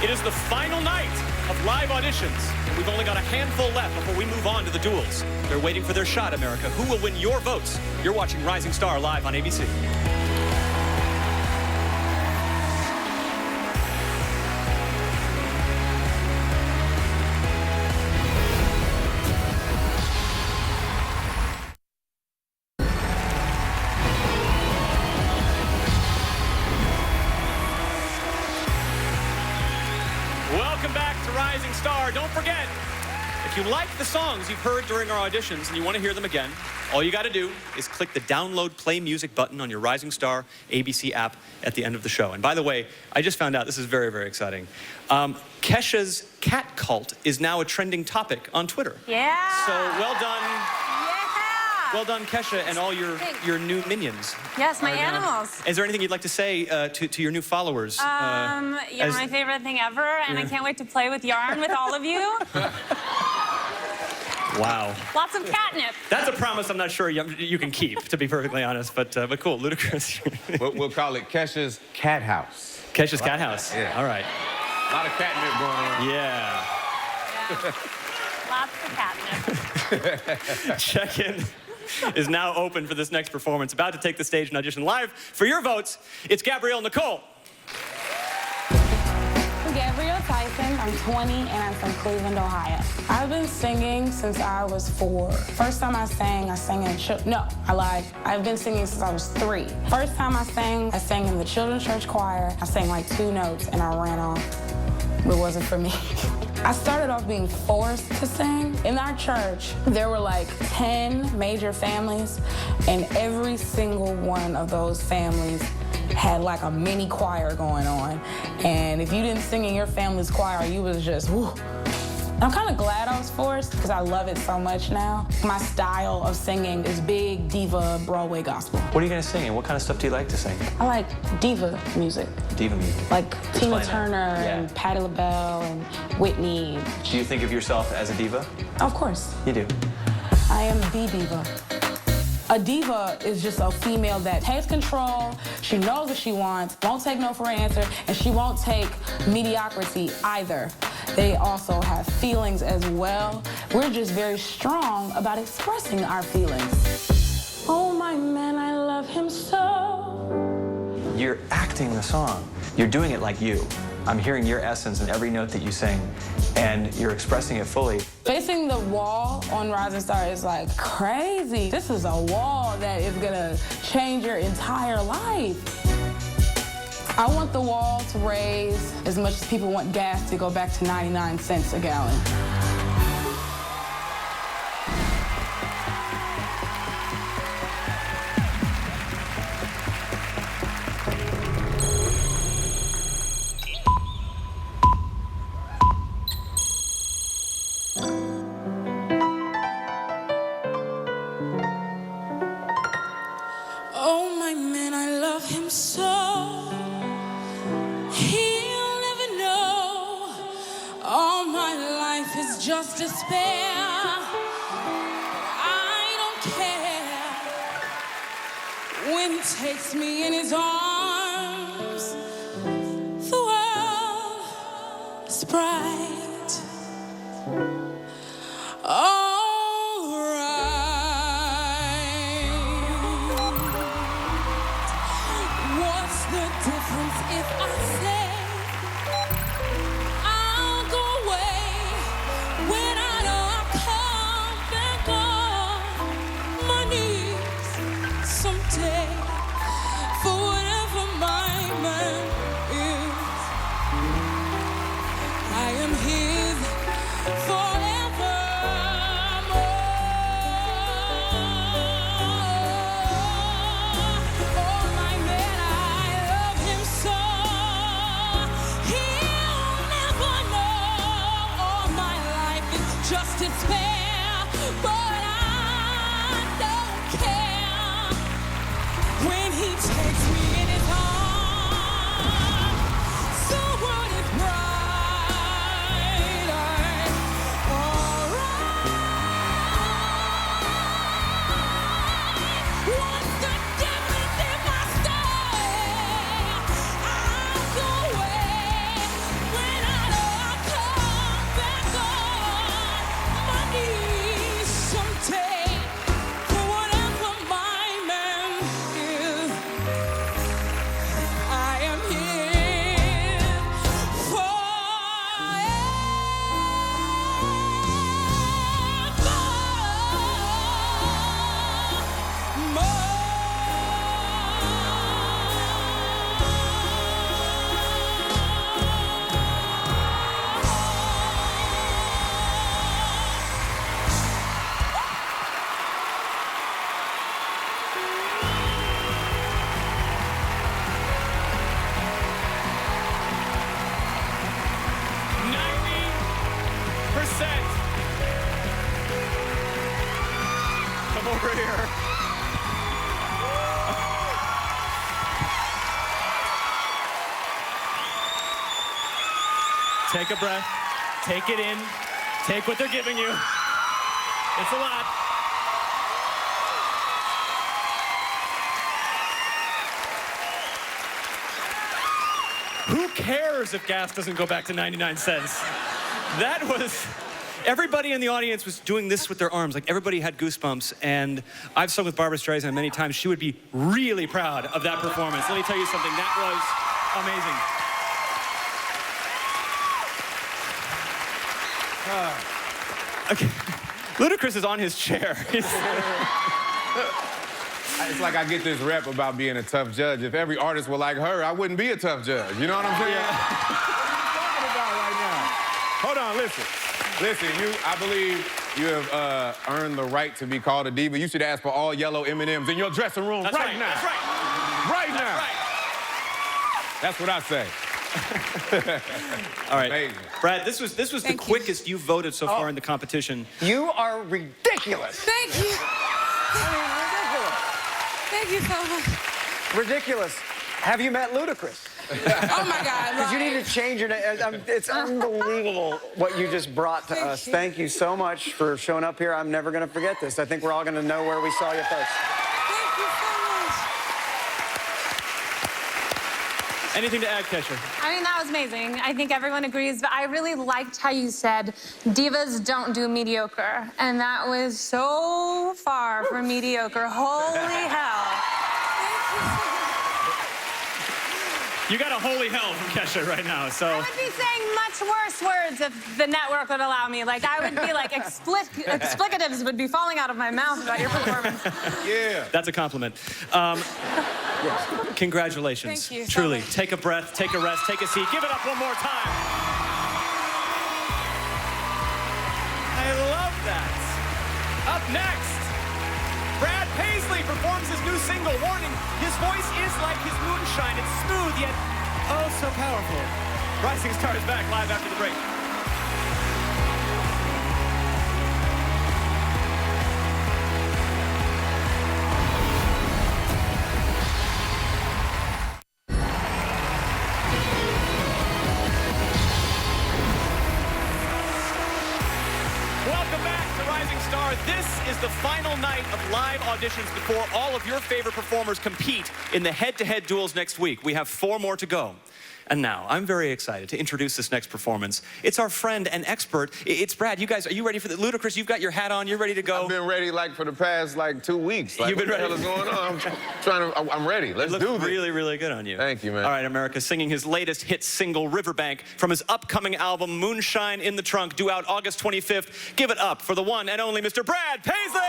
It is the final night of live auditions, and we've only got a handful left before we move on to the duels. They're waiting for their shot, America. Who will win your votes? You're watching Rising Star live on ABC. Welcome back to Rising Star. Don't forget, if you like the songs you've heard during our auditions and you want to hear them again, all you got to do is click the download play music button on your Rising Star ABC app at the end of the show. And by the way, I just found out, this is very, very exciting. Kesha's cat cult is now a trending topic on Twitter. Yeah. So well done. Well done, Kesha, and all your new minions. Yes, my animals. Is there anything you'd like to say to your new followers? You're my favorite thing ever, and I can't wait to play with yarn with all of you. Wow. Lots of catnip. That's a promise I'm not sure you can keep, to be perfectly honest, but cool, Ludacris. We'll call it Kesha's Cat House. Kesha's Cat House. Yeah. All right. A lot of catnip going on. Yeah. Lots of catnip. Check-in is now open for this next performance. About to take the stage and audition live for your votes. It's Gabrielle Nicole. I'm Gabrielle Tyson. I'm 20 and I'm from Cleveland, Ohio. I've been singing since I was 4. First time I sang in no, I lied. I've been singing since I was 3. First time I sang in the children's church choir. I sang like 2 notes and I ran off. It wasn't for me. I started off being forced to sing. In our church, there were like 10 major families, and every single one of those families had like a mini choir going on. And if you didn't sing in your family's choir, you was just, whoo. I'm kind of glad I was forced because I love it so much now. My style of singing is big diva Broadway gospel. What are you going to sing, and what kind of stuff do you like to sing? I like diva music. Diva music. Like Tina Explain Turner that. and Patti LaBelle and Whitney. Do you think of yourself as a diva? Of course. You do. I am the diva. A diva is just a female that takes control, she knows what she wants, won't take no for an answer, and she won't take mediocrity either. They also have feelings as well. We're just very strong about expressing our feelings. Oh my man, I love him so. You're acting the song. You're doing it like you. I'm hearing your essence in every note that you sing, and you're expressing it fully. Facing the wall on Rising Star is like crazy. This is a wall that is gonna change your entire life. I want the wall to raise as much as people want gas to go back to 99 cents a gallon. him so. He'll never know. All my life is just despair. I don't care when he takes me in his arms. The world is bright. All right. What's the difference if I say I'll go away when I know I'll come back on my knees someday for whatever my man is? I am his forevermore. Oh, my man, I love him so. He'll never know. All my life is just despair, but I don't care when he takes me in his arms. The world is bright. All right. What's the difference if I stay? I'll go away when I know I'll come back on my knees someday for whatever my man is. I am here Come over here. Take a breath. Take it in. Take what they're giving you. It's a lot. Who cares if gas doesn't go back to 99 cents? That was... Everybody in the audience was doing this with their arms. Like, everybody had goosebumps. And I've sung with Barbra Streisand many times. She would be really proud of that performance. Let me tell you something. That was amazing. Okay. Ludacris is on his chair. It's like I get this rep about being a tough judge. If every artist were like her, I wouldn't be a tough judge. You know what I'm saying? Yeah. What are you talking about right now? Hold on, listen. Listen, I believe you have earned the right to be called a diva. You should ask for all yellow M&Ms in your dressing room That's right now. That's right. Right That's now. Right. That's what I say. All right. Amazing. Brad, this was the quickest you've voted so far in the competition. You are ridiculous. Thank you. I mean, Thank you so much. ridiculous. Have you met Ludacris? Oh, my God. Because you need to change your name. It's unbelievable what you just brought to us. Thank you so much for showing up here. I'm never going to forget this. I think we're all going to know where we saw you first. Thank you so much. Anything to add, Kesha? I mean, that was amazing. I think everyone agrees, but I really liked how you said divas don't do mediocre. And that was so far from mediocre. Holy hell. You got a holy hell from Kesha right now, so... I would be saying much worse words if the network would allow me. Like, I would be like, explicatives would be falling out of my mouth about your performance. Yeah. That's a compliment. Congratulations. Thank you so Truly. much. Take a breath, take a rest, take a seat. Give it up one more time. I love that. Up next, Brad Paisley performs his new single, Warning. His voice is like his moonshine. It's smooth, yet oh so powerful. Rising Star is back live after the break. This is the final night of live auditions before all of your favorite performers compete in the head-to-head duels next week. We have 4 more to go. And now, I'm very excited to introduce this next performance. It's our friend and expert. It's Brad. You guys, are you ready for the Ludacris? You've got your hat on. You're ready to go. I've been ready like for the past 2 weeks. Like, You've been what ready. the hell is going on? I'm ready. Let's do this. It looks really, really good on you. Thank you, man. All right, America, singing his latest hit single, Riverbank, from his upcoming album, Moonshine in the Trunk, due out August 25th. Give it up for the one and only Mr. Brad Paisley!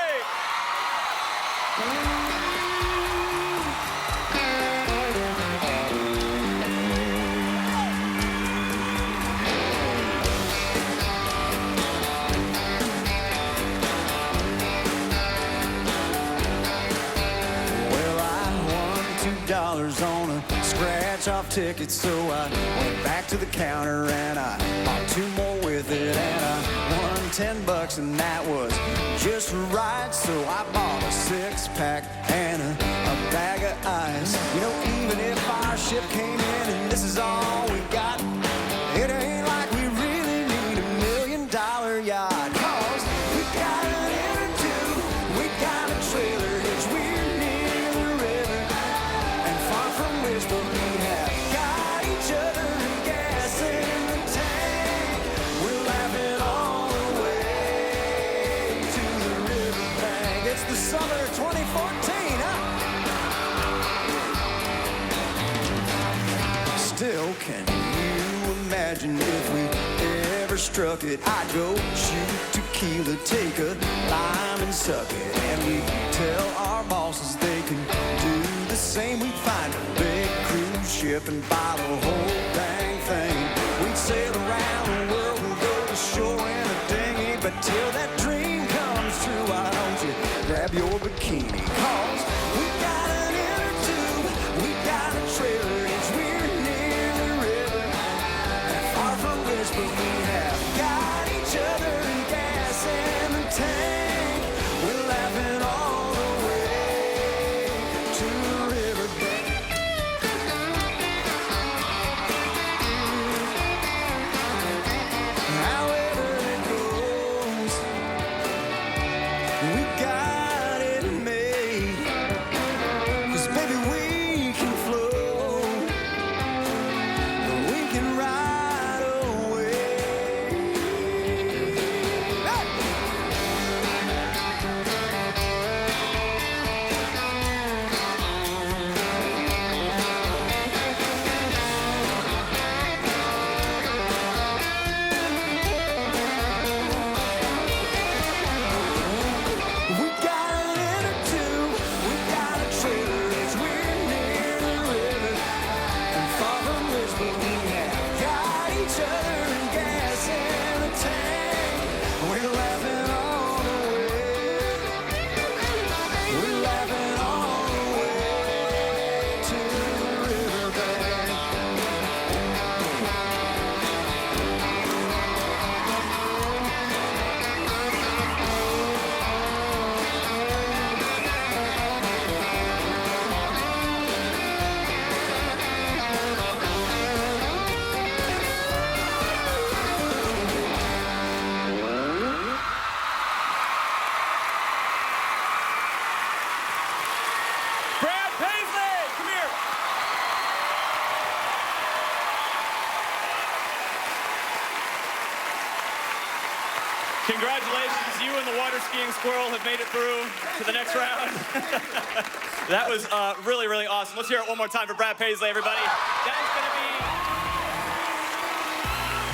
$2 on a scratch-off ticket, so I went back to the counter and I bought 2 more with it, and I won $10, and that was just right. So I bought a 6-pack and a bag of ice. You know, even if our ship came in and this is all we got, it ain't like we really need $1 million yacht. 'Cause we got an inner tube, we got a trailer hitch, we're near the river, and far from which but we have got each other and gas in the tank. We're laughing all the way to the riverbank. It's the summer 2014, huh? Still, can you imagine if we ever struck it? I'd go shoot tequila, take a lime and suck it, and we tell our bosses they can do the same. We'd find a big cruise ship and buy the whole dang thing. We'd sail around the world and go to shore in a dinghy, but till that dream comes true, why don't you grab your bikini? 'Cause we got an inner tube, we got a trailer hitch, we're near the river, and far from which but we have got each other and gas in the tank. We're laughing all the way to the riverbank. However it goes, we got it made. 'Cause baby, we can float, we can ride away. We got an inner tube, we got a trailer hitch, we're near the river, and far from which but we have got each other and gas in the tank. We're laughing all the way, we're laughing all the way to the riverbank. Brad Paisley, come here. Congratulations, you and the water skiing squirrel have made it through to the next round. That was really, really awesome. Let's hear it one more time for Brad Paisley, everybody. That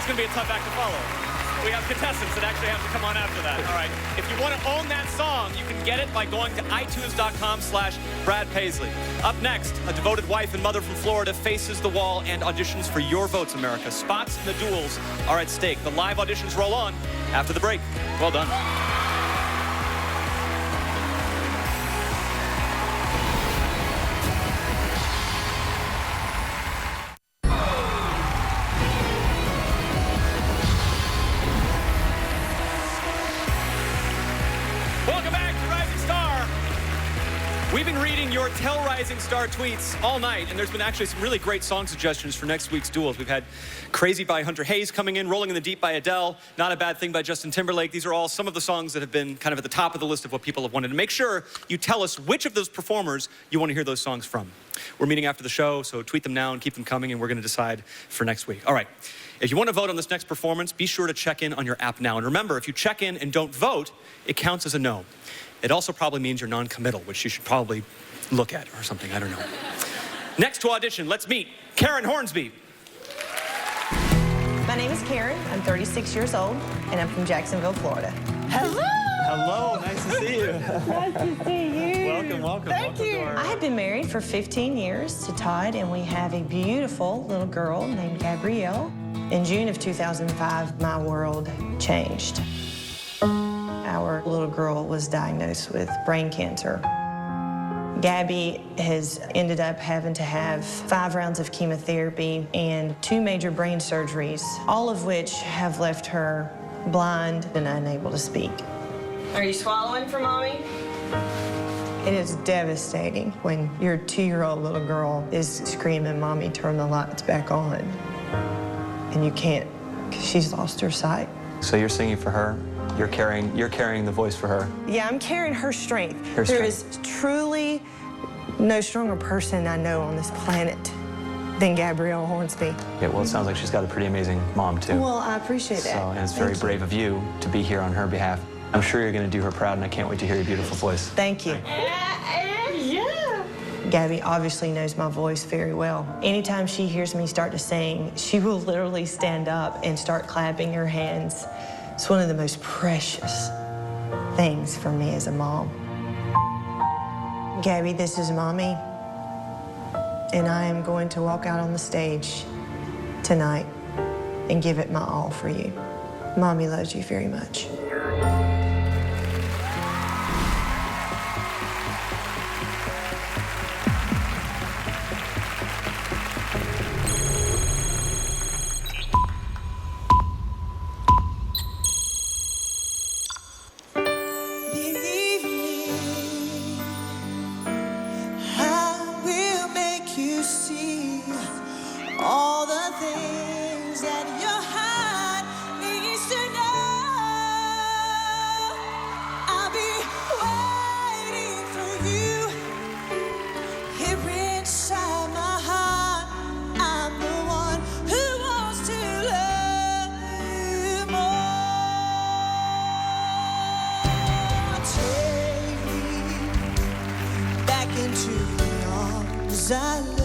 is gonna be a tough act to follow. We have contestants that actually have to come on after that. All right. If you want to own that song, you can get it by going to itunes.com/Brad Paisley. Up next, a devoted wife and mother from Florida faces the wall and auditions for your votes, America. Spots in the duels are at stake. The live auditions roll on after the break. Well done. We've been reading your Tell Rising Star tweets all night, and there's been actually some really great song suggestions for next week's duels. We've had Crazy by Hunter Hayes coming in, Rolling in the Deep by Adele, Not a Bad Thing by Justin Timberlake. These are all some of the songs that have been kind of at the top of the list of what people have wanted. And make sure you tell us which of those performers you want to hear those songs from. We're meeting after the show, so tweet them now and keep them coming, and we're going to decide for next week. All right. If you want to vote on this next performance, be sure to check in on your app now. And remember, if you check in and don't vote, it counts as a no. It also probably means you're non-committal, which you should probably look at or something, I don't know. Next to audition, let's meet Karen Hornsby. My name is Karen. I'm 36 years old, and I'm from Jacksonville, Florida. Hello! Hello, nice to see you. Nice to see you. Welcome, welcome. Thank you. I have been married for 15 years to Todd, and we have a beautiful little girl named Gabrielle. In June of 2005, my world changed. Our little girl was diagnosed with brain cancer. Gabby has ended up having to have 5 rounds of chemotherapy and 2 major brain surgeries, all of which have left her blind and unable to speak. Are you swallowing for Mommy? It is devastating when your 2-year-old little girl is screaming, Mommy, turn the lights back on. And you can't, because she's lost her sight. So you're singing for her? You're carrying the voice for her? Yeah, I'm carrying her strength. Her There strength. is truly no stronger person I know on this planet than Gabrielle Hornsby. Yeah, well, it sounds like she's got a pretty amazing mom, too. Well, I appreciate that. So, and it's very brave of you to be here on her behalf. I'm sure you're going to do her proud, and I can't wait to hear your beautiful voice. Thank you. Gabby obviously knows my voice very well. Anytime she hears me start to sing, she will literally stand up and start clapping her hands. It's one of the most precious things for me as a mom. Gabby, this is Mommy, and I am going to walk out on the stage tonight and give it my all for you. Mommy loves you very much. Believe me, I will make you see all the things that your heart needs to know. I'll be waiting for you here inside my heart. I'm the one who wants to love you more. Take me back into the arms I love.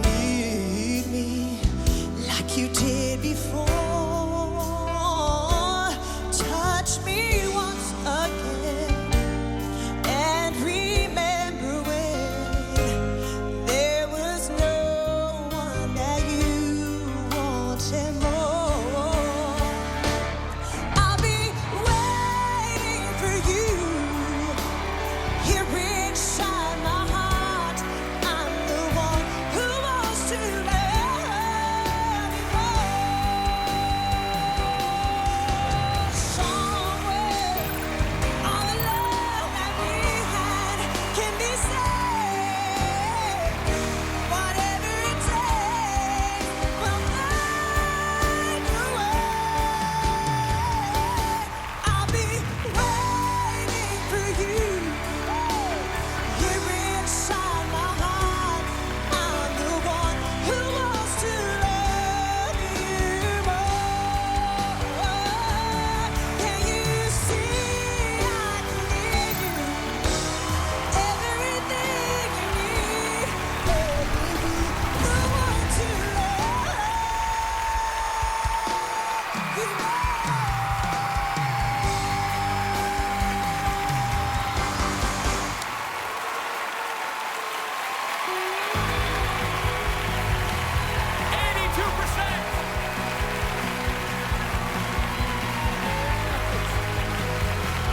Need me like you did before. Touch me once again and remember when there was no one that you wanted more. I'll be waiting for you here inside my heart. I'm the one who wants to love you more. Somewhere all the love that we had can be saved. Whatever it takes, we'll find a way. I'll be waiting for you here inside my heart. I'm the one who wants to love you more. Can you see I need you? Everything you need, baby, the one to love you more.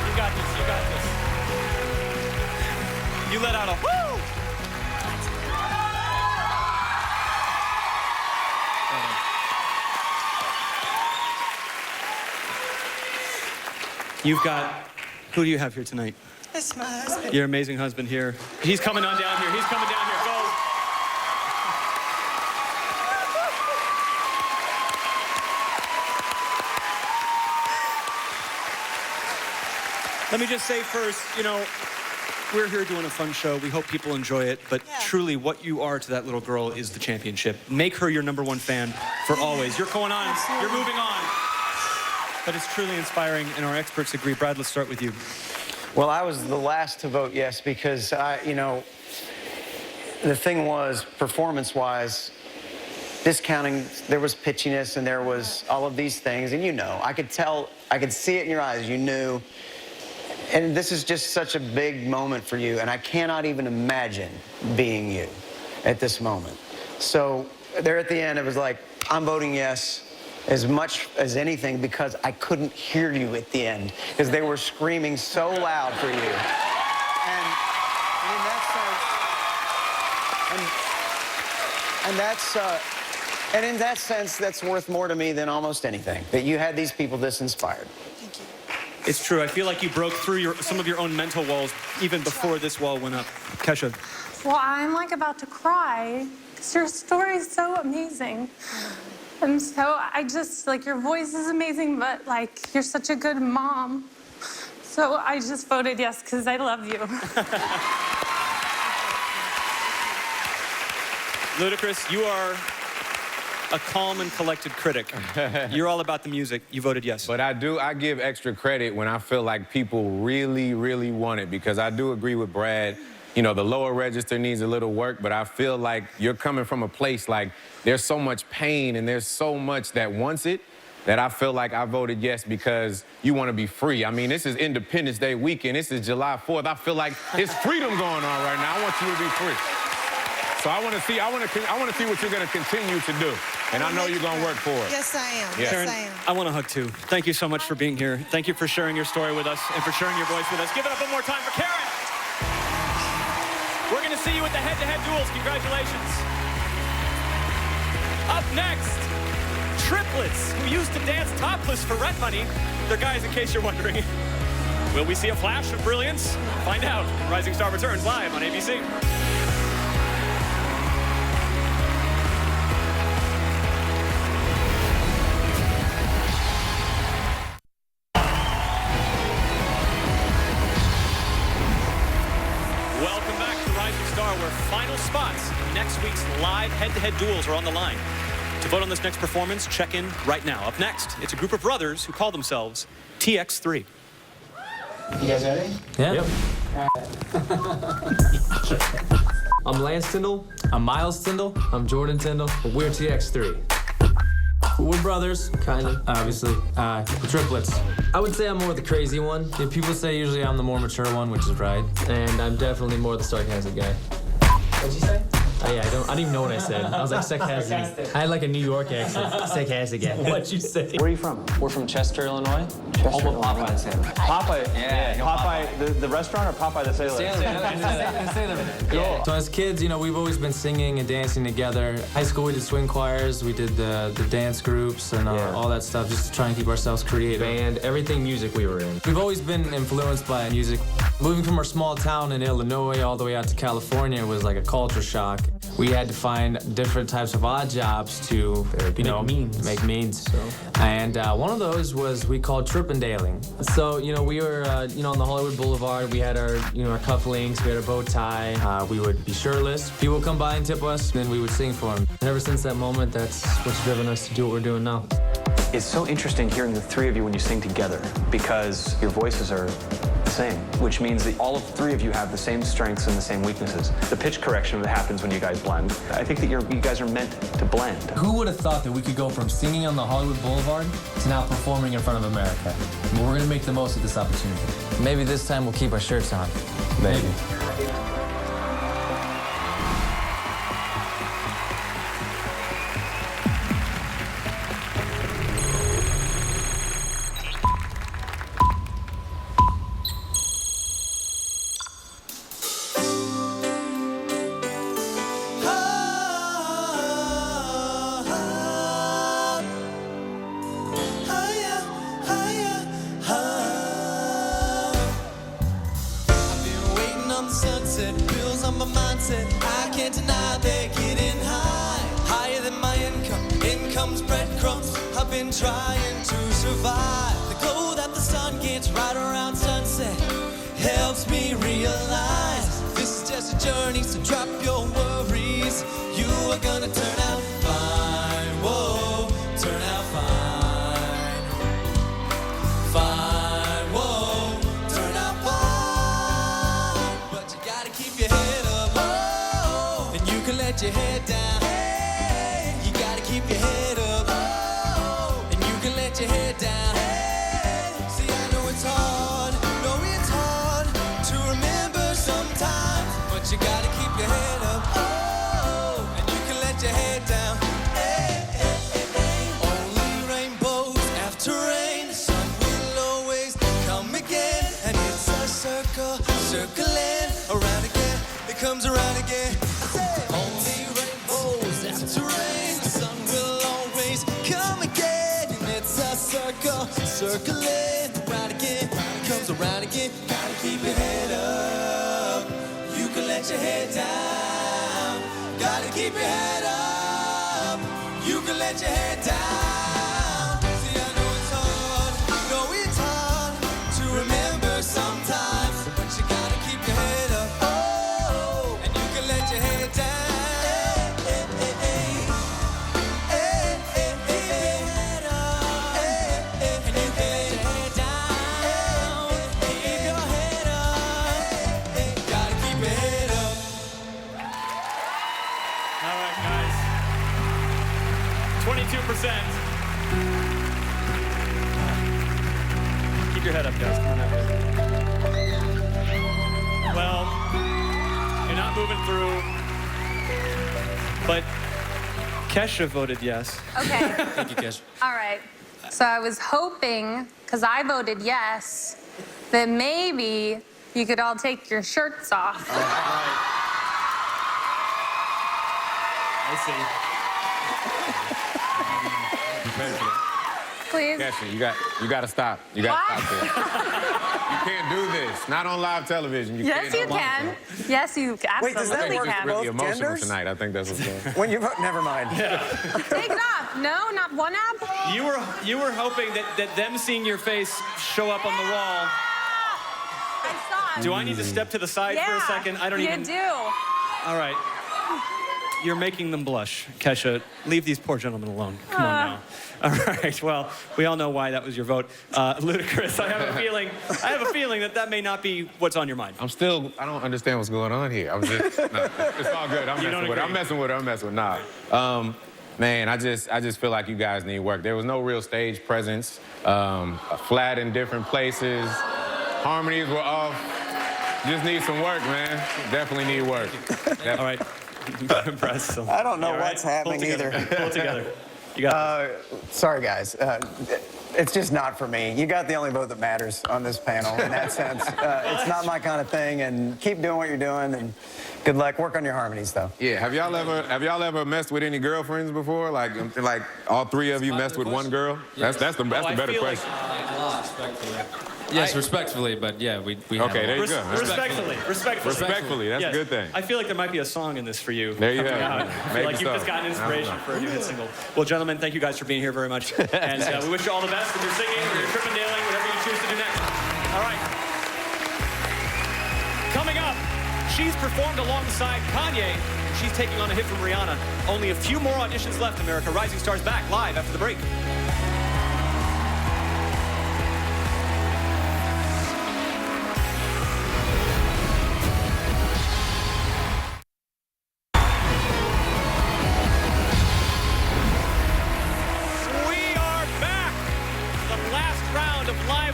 You got this, you got this. You let out a woo! Who do you have here tonight? It's my husband. Your amazing husband here. He's coming on down here. He's coming down here. Go. Let me just say first, you know, we're here doing a fun show. We hope people enjoy it, but truly what you are to that little girl is the championship. Make her your #1 fan for always. You're going on. Absolutely. You're moving on. But it's truly inspiring, and our experts agree. Brad, let's start with you. Well, I was the last to vote yes because, you know, the thing was, performance-wise, discounting, there was pitchiness and there was all of these things, and you know, I could tell, I could see it in your eyes, you knew. And this is just such a big moment for you, and I cannot even imagine being you at this moment. So there at the end, it was like, I'm voting yes as much as anything because I couldn't hear you at the end because they were screaming so loud for you. And in that sense, and in that sense, that's worth more to me than almost anything, that you had these people this inspired. It's true. I feel like you broke through some of your own mental walls even before this wall went up. Kesha. Well, I'm like about to cry because your story is so amazing. And so I just, like, your voice is amazing, but, like, you're such a good mom. So I just voted yes because I love you. Ludacris, you are a calm and collected critic. You're all about the music. You voted yes. But I give extra credit when I feel like people really, really want it, because I do agree with Brad. You know, the lower register needs a little work, but I feel like you're coming from a place like there's so much pain and there's so much that wants it that I feel like I voted yes because you want to be free. I mean, this is Independence Day weekend. This is July 4th. I feel like there's freedom going on right now. I want you to be free. So I want to see what you're going to continue to do. And I know you're going to work for it. Yes, I am. Yeah. Karen, Yes, I am. I want to hug too. Thank you so much for being here. Thank you for sharing your story with us and for sharing your voice with us. Give it up one more time for Karen. We're going to see you at the head-to-head duels. Congratulations. Up next, triplets who used to dance topless for rent money. They're guys, in case you're wondering. Will we see a flash of brilliance? Find out. Rising Star returns live on ABC. Welcome back to Rising Star, where final spots in next week's live head-to-head duels are on the line. To vote on this next performance, check in right now. Up next, it's a group of brothers who call themselves TX3. You guys ready? Yeah. Yep. I'm Lance Tyndall. I'm Miles Tyndall. I'm Jordan Tyndall. We're TX3. We're brothers, kind of, obviously. We're triplets. I would say I'm more the crazy one. Yeah, people say usually I'm the more mature one, which is right. And I'm definitely more the sarcastic guy. What'd you say? Yeah, I don't even know what I said. I was like sarcastic. I had like a New York accent. Sarcastic guy. What'd you say? Where are you from? We're from Chester, Illinois. Home of Popeye's. Popeye, Yeah, Popeye, the restaurant or Popeye the Sailor? Cool. So as kids, you know, we've always been singing and dancing together. High school, we did swing choirs, we did the dance groups and all that stuff, just to try and keep ourselves creative. Band, everything music we were in. We've always been influenced by music. Moving from our small town in Illinois all the way out to California was like a culture shock. We had to find different types of odd jobs to, make means. And one of those was we called trippendailing. So, we were, on the Hollywood Boulevard. We had our, our cufflinks, we had our bow tie. We would be shirtless. People would come by and tip us, then we would sing for them. And ever since that moment, that's what's driven us to do what we're doing now. It's so interesting hearing the three of you when you sing together because your voices are the same, which means that all of three of you have the same strengths and the same weaknesses. The pitch correction that happens when you guys blend. I think that you guys are meant to blend. Who would have thought that we could go from singing on the Hollywood Boulevard to now performing in front of America? But we're going to make the most of this opportunity. Maybe this time we'll keep our shirts on. Maybe. around the sunset, bills on my mindset. I can't deny they're getting high, higher than my income. Income's breadcrumbs. I've been trying to survive. The glow that the sun gets right around sunset helps me realize this is just a journey. So drop your worries. You are gonna turn out fine. Whoa, turn out fine. Fine, whoa, turn out fine. But you gotta keep your head up, oh, and you can let your head down. Hey, you gotta keep your head up, oh, and you can let your head down. Hey, see, I know it's hard, to remember sometimes, but you gotta keep your head up, oh, and you can let your head down. Hey, hey, hey, hey. Only rainbows after rain, the sun will always come again, and it's a circle, circling around again, it comes around again. Only rainbows after rain, the sun will always come again, and it's a circle, circling around again, it comes around again. Gotta keep your head up, you can let your head down. Gotta keep your head up, you can let your head down. See, I know it's hard, to remember sometimes, but you gotta keep your head up, oh, and you can let your head down. Hey, hey, hey, hey, hey, hey, hey, head up, hey, hey, and you can let your head down. Keep your head up, hey, gotta keep your head up. All right, guys. 22%. Keep your head up, guys. Come on up. Well, you're not moving through, but Kesha voted yes. Okay. Thank you, Kesha. All right. So I was hoping, because I voted yes, that maybe you could all take your shirts off. All right. I see. Please. Kesha, you got to stop. You got to stop this. You can't do this. Not on live television. You Yes, can't you can. Yes, you Wait, does that absolutely work It's can. really both emotional genders? tonight. I think that's what's going on. When you vote, never mind. Take it off. No, not one app. You were hoping that them seeing your face show up on the wall. I saw it. Do I need to step to the side for a second? I don't you even. do. All right. You're making them blush. Kesha, leave these poor gentlemen alone. Come on now. All right, well, we all know why that was your vote. Ludacris, I have a feeling that may not be what's on your mind. I don't understand what's going on here. It's all good. I'm messing with her. Nah. Man, I just feel like you guys need work. There was no real stage presence. Flat in different places. Harmonies were off. Just need some work, man. Definitely need work. All right. Impressed. I don't know what's happening either. Pull it together. You got sorry, guys. It's just not for me. You got the only vote that matters on this panel in that sense. It's not my kind of thing, and keep doing what you're doing, and good luck. Work on your harmonies, though. Yeah, have y'all ever messed with any girlfriends before? Like all three of you messed with one girl? Yes. That's the better question. Yes, respectfully, but yeah, we have Okay, there you go. Respectfully. Respectfully, that's a good thing. I feel like there might be a song in this for you. There you coming have out. it. I feel Maybe like you've so. just gotten inspiration for a new hit single. Well, gentlemen, thank you guys for being here very much. And we wish you all the best with your singing or your Chippendailing, whatever you choose to do next. All right. Coming up, she's performed alongside Kanye. She's taking on a hit from Rihanna. Only a few more auditions left, America. Rising Stars back live after the break.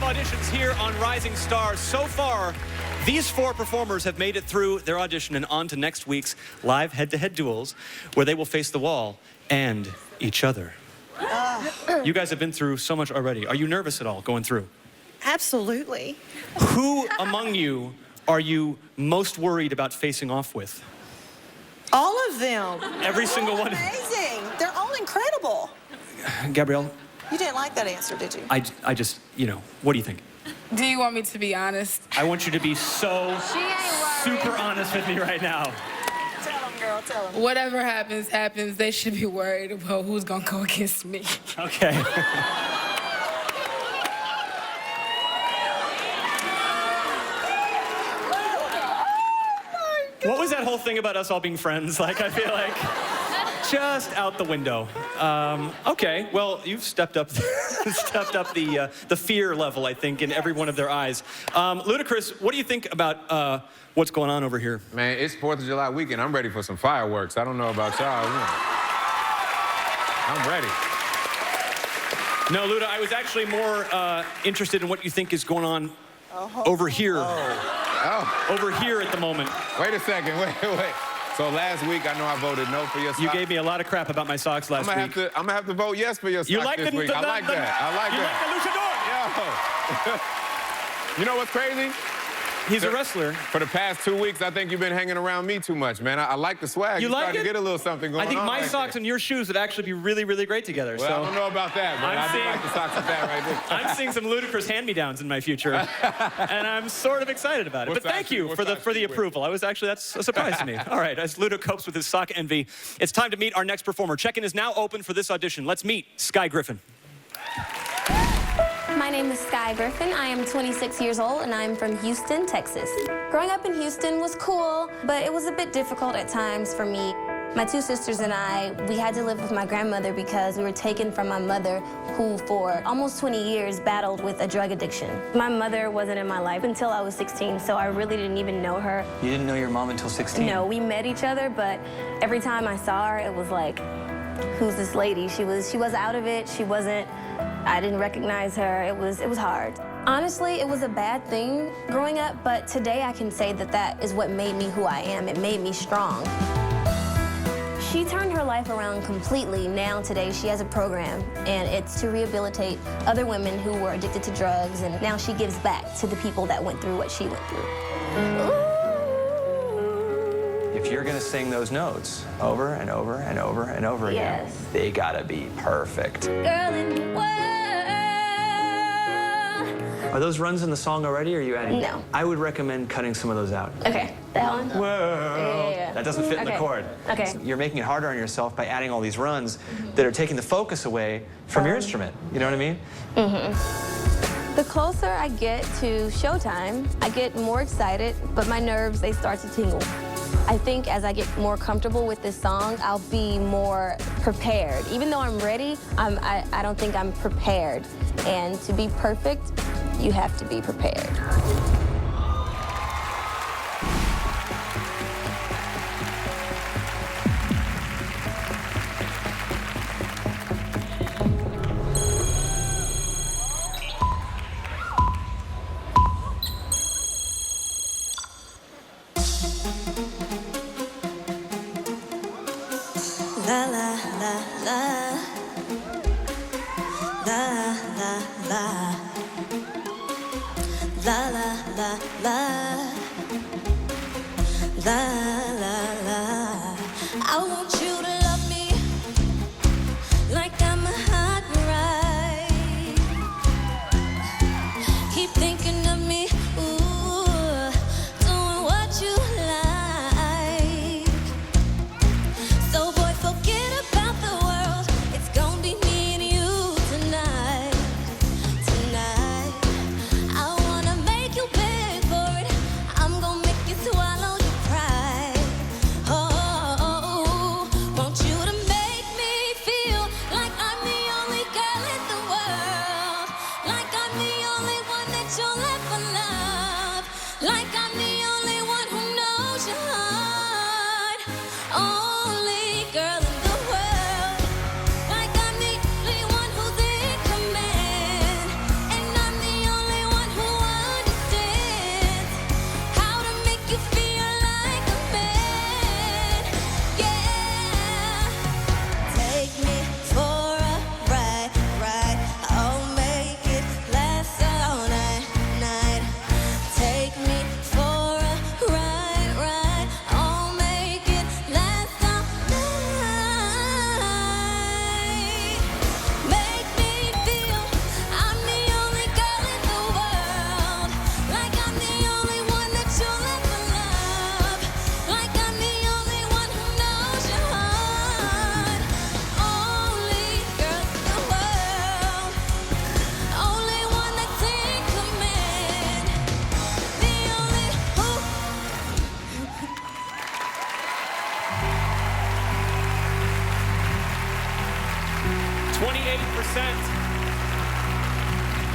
Auditions here on Rising Stars. So far, these four performers have made it through their audition and on to next week's live head-to-head duels, where they will face the wall and each other. You guys have been through so much already. Are you nervous at all going through? Absolutely. Who among you are you most worried about facing off with? All of them. Every single one. Amazing. They're all incredible. Gabrielle? You didn't like that answer, did you? I just, what do you think? Do you want me to be honest? I want you to be so super honest with me right now. Tell them, girl, tell them. Whatever happens, happens. They should be worried about who's gonna go against me. Okay. What was that whole thing about us all being friends? Like, I feel like just out the window. Okay, well, you've stepped up the fear level, I think, in every one of their eyes. Ludacris, what do you think about what's going on over here? Man, it's 4th of July weekend. I'm ready for some fireworks. I don't know about y'all. I'm ready. No, Luda, I was actually more interested in what you think is going on over here. Over here at the moment. Wait a second, wait. So last week, I know I voted no for your socks. You gave me a lot of crap about my socks last week. I'm gonna have to vote yes for your socks this week. I like that. I like that. You like the luchador? Yo. You know what's crazy? He's a wrestler. For the past 2 weeks, I think you've been hanging around me too much, man. I like the swag. You like starting it? to get a little something going on. I think my right socks there. and your shoes would actually be really, really great together. Well, so I don't know about that, but I do like the socks with that right there. I'm seeing some Ludacris hand-me-downs in my future, and I'm sort of excited about it. But thank you for the approval. That's a surprise to me. All right, as Luda copes with his sock envy, it's time to meet our next performer. Check-in is now open for this audition. Let's meet Sky Griffin. My name is Sky Griffin. I am 26 years old, and I'm from Houston, Texas. Growing up in Houston was cool, but it was a bit difficult at times for me. My two sisters and I, we had to live with my grandmother because we were taken from my mother, who for almost 20 years battled with a drug addiction. My mother wasn't in my life until I was 16, so I really didn't even know her. You didn't know your mom until 16? No, we met each other, but every time I saw her, it was like, who's this lady? She was out of it. I didn't recognize her. It was hard. Honestly, it was a bad thing growing up, but today I can say that is what made me who I am. It made me strong. She turned her life around completely. Now, today, she has a program, and it's to rehabilitate other women who were addicted to drugs, and now she gives back to the people that went through what she went through. If you're gonna sing those notes over and over and over and over again, they gotta be perfect. Girl in the world. Are those runs in the song already, or are you adding? No. I would recommend cutting some of those out. Okay, that one? Whoa. Yeah. That doesn't fit in the chord. Okay. You're making it harder on yourself by adding all these runs that are taking the focus away from your instrument. You know what I mean? Mm-hmm. The closer I get to showtime, I get more excited, but my nerves, they start to tingle. I think as I get more comfortable with this song, I'll be more prepared. Even though I'm ready, I don't think I'm prepared. And to be perfect, you have to be prepared. La la la la la la la la la la la la la. I want you to love me like I'm a hot ride. Keep thinking of me, ooh, doing what you like. So boy, forget about the world. It's gonna be me and you tonight. Tonight, I wanna make you beg for it. I'm gonna make you swallow your pride.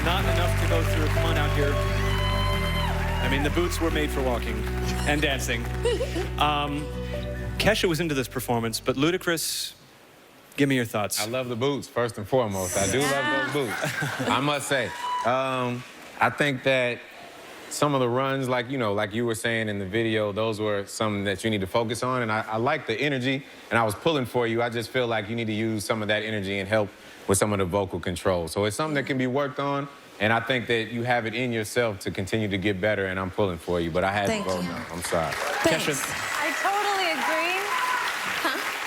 Not enough to go through. Come on out here. I mean, the boots were made for walking and dancing. Kesha was into this performance, but Ludacris, give me your thoughts. I love the boots, first and foremost. I do love those boots, I must say. I think that some of the runs, like you were saying in the video, those were some that you need to focus on. And I like the energy, and I was pulling for you. I just feel like you need to use some of that energy and help with some of the vocal control. So it's something that can be worked on, and I think that you have it in yourself to continue to get better, and I'm pulling for you, but I had to vote no. I'm sorry. Kesha. I totally agree.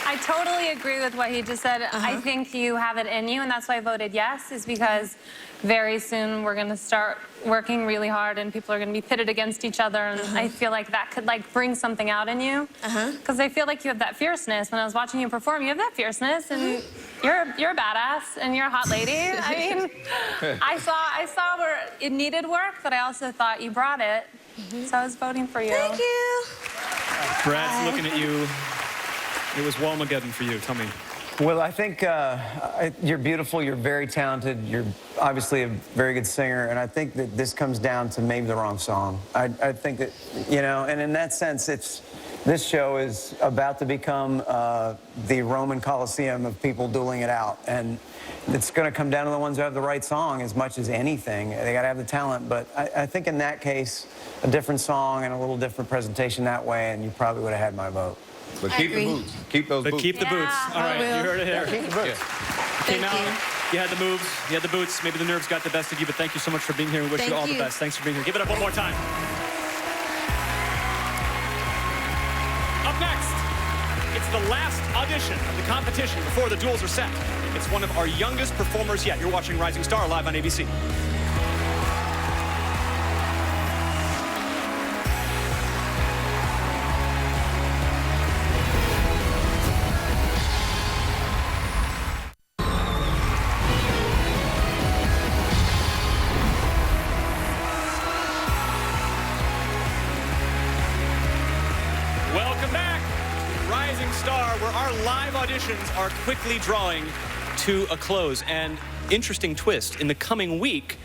I totally agree with what he just said. I think you have it in you, and that's why I voted yes, is because very soon we're going to start working really hard and people are going to be pitted against each other, and I feel like that could bring something out in you, because I feel like you have that fierceness. When I was watching you perform, you have that fierceness, and you're a badass and you're a hot lady. I mean, I saw where it needed work, but I also thought you brought it, so I was voting for you. Thank you. Brad's looking at you. It was Walmageddon for you. Tell me. Well, I think you're beautiful, you're very talented, you're obviously a very good singer, and I think that this comes down to maybe the wrong song. I think that, and in that sense, this show is about to become the Roman Colosseum of people dueling it out, and it's going to come down to the ones who have the right song as much as anything. They got to have the talent, but I think in that case, a different song and a little different presentation that way, and you probably would have had my vote. But keep the boots. Keep those boots. But keep the boots. All right, you heard it here. Yeah, keep the boots. Came out, you had the moves, you had the boots. Maybe the nerves got the best of you, but thank you so much for being here. We wish you all the best. Thanks for being here. Give it up one more time. Up next, it's the last audition of the competition before the duels are set. It's one of our youngest performers yet. You're watching Rising Star live on ABC. Where our live auditions are quickly drawing to a close. And interesting twist, in the coming week,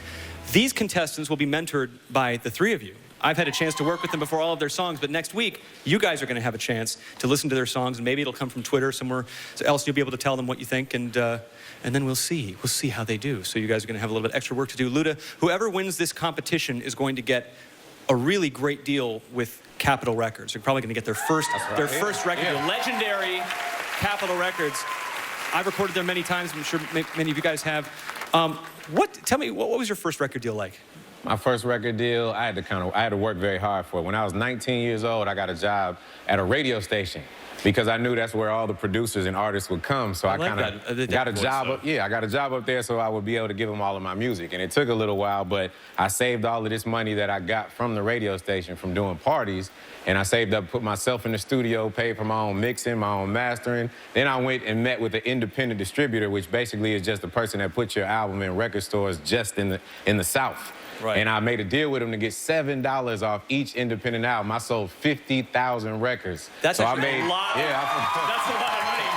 these contestants will be mentored by the three of you. I've had a chance to work with them before all of their songs, but next week, you guys are going to have a chance to listen to their songs, and maybe it'll come from Twitter, somewhere else you'll be able to tell them what you think, and then we'll see how they do. So you guys are going to have a little bit extra work to do. Luda, whoever wins this competition is going to get a really great deal with Capitol Records. They're probably going to get their first record deal. Legendary Capitol Records. I've recorded there many times. I'm sure many of you guys have. Tell me, what was your first record deal like? My first record deal, I had to work very hard for it. When I was 19 years old, I got a job at a radio station because I knew that's where all the producers and artists would come. So I kind of got a job up. Yeah, I got a job up there so I would be able to give them all of my music. And it took a little while, but I saved all of this money that I got from the radio station from doing parties. And I saved up, put myself in the studio, paid for my own mixing, my own mastering. Then I went and met with an independent distributor, which basically is just the person that puts your album in record stores just in the South. Right. And I made a deal with them to get $7 off each independent album. I sold 50,000 records. That's so a lot. That's a lot of money.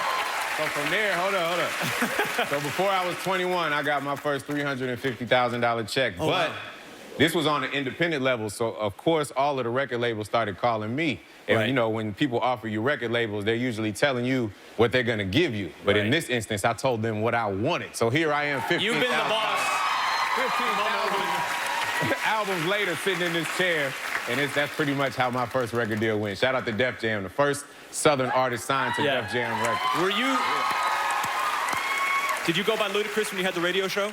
So from there, hold up. So before I was 21, I got my first $350,000 check. Oh, but wow. This was on an independent level, so of course all of the record labels started calling me. And right. When people offer you record labels, they're usually telling you what they're gonna give you. But in this instance, I told them what I wanted. So here I am, 15,000. You've been the boss. 15,000 albums later, sitting in this chair, and that's pretty much how my first record deal went. Shout out to Def Jam, the first Southern artist signed to Def Jam Records. Were you? Did you go by Ludacris when you had the radio show?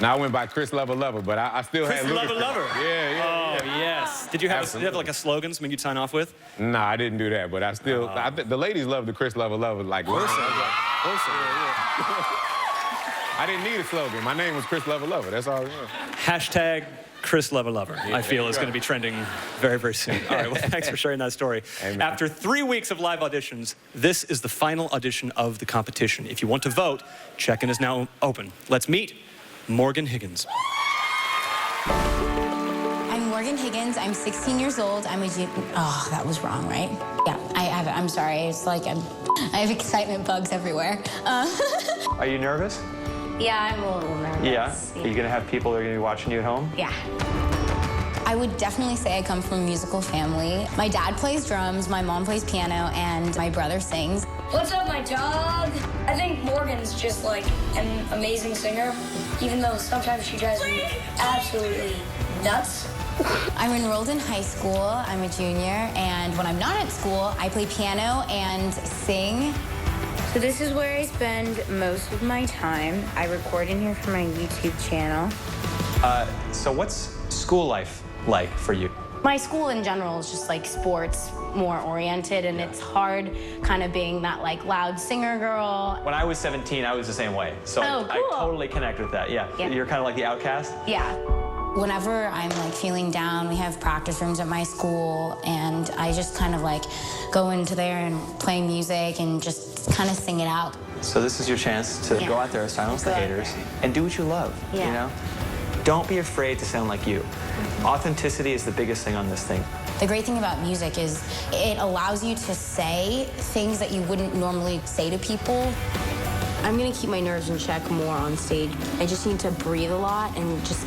No, I went by Chris Lover Lover, but I still had Ludacris. Chris Lover. Yeah. Oh, yes. Did you have like a slogan, something you'd sign off with? No, I didn't do that, but I still, the ladies love the Chris Lover Lover. Like, I didn't need a slogan. My name was Chris Lover Lover. That's all. Hashtag Chris Lover Lover, I feel is going to be trending very, very soon. All right, well, thanks for sharing that story. Amen. After 3 weeks of live auditions, this is the final audition of the competition. If you want to vote, check-in is now open. Let's meet Morgan Higgins. I'm Morgan Higgins. I'm 16 years old. Oh, that was wrong, right? Yeah, I have it. I'm sorry. It's like I have excitement bugs everywhere. Are you nervous? Yeah, I'm a little nervous. Yeah? Are you gonna have people that are gonna be watching you at home? Yeah. I would definitely say I come from a musical family. My dad plays drums, my mom plays piano, and my brother sings. What's up, my dog? I think Morgan's just like an amazing singer, even though sometimes she drives me absolutely nuts. I'm enrolled in high school, I'm a junior, and when I'm not at school, I play piano and sing. So this is where I spend most of my time. I record in here for my YouTube channel. So what's school life like for you? My school in general is just like sports more oriented, and it's hard kind of being that like loud singer girl. When I was 17, I was the same way. So Oh, I cool. totally connect with that, yeah. Yeah. You're kind of like the outcast? Yeah. Whenever I'm like feeling down, we have practice rooms at my school, and I just kind of like go into there and play music and just kind of sing it out. So this is your chance to Yeah. go out there, silence the Go out haters, and do what you love, Yeah. you know? Don't be afraid to sound like you. Authenticity is the biggest thing on this thing. The great thing about music is it allows you to say things that you wouldn't normally say to people. I'm gonna keep my nerves in check more on stage. I just need to breathe a lot and just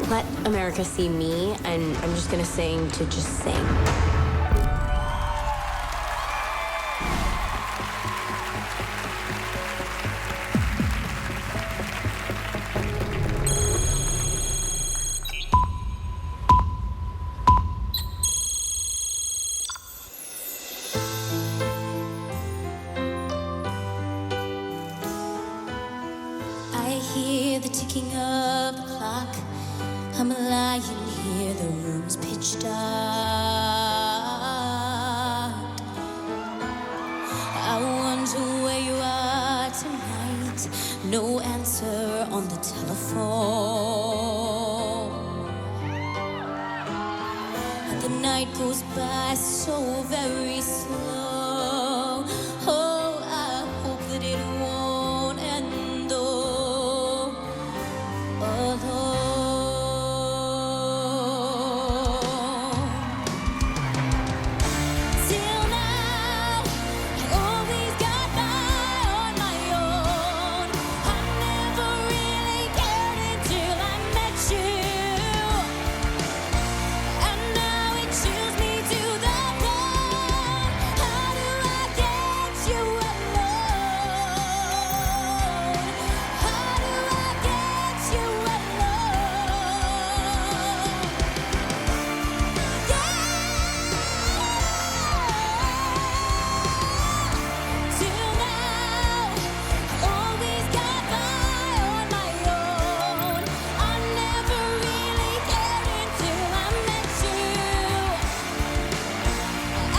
let America see me, and I'm just gonna sing to just sing. I hear the ticking of the clock. I'm lying here, the room's pitch dark. I wonder where you are tonight. No answer on the telephone. The night goes by so very slow. Oh, I hope that it won't end all alone. Till now, I always got by on my own. I never really cared until I met you. And now it chills me to the bone. How do I get you alone? How do I get you alone? Till now, always got by on my own. I never really cared until I met you.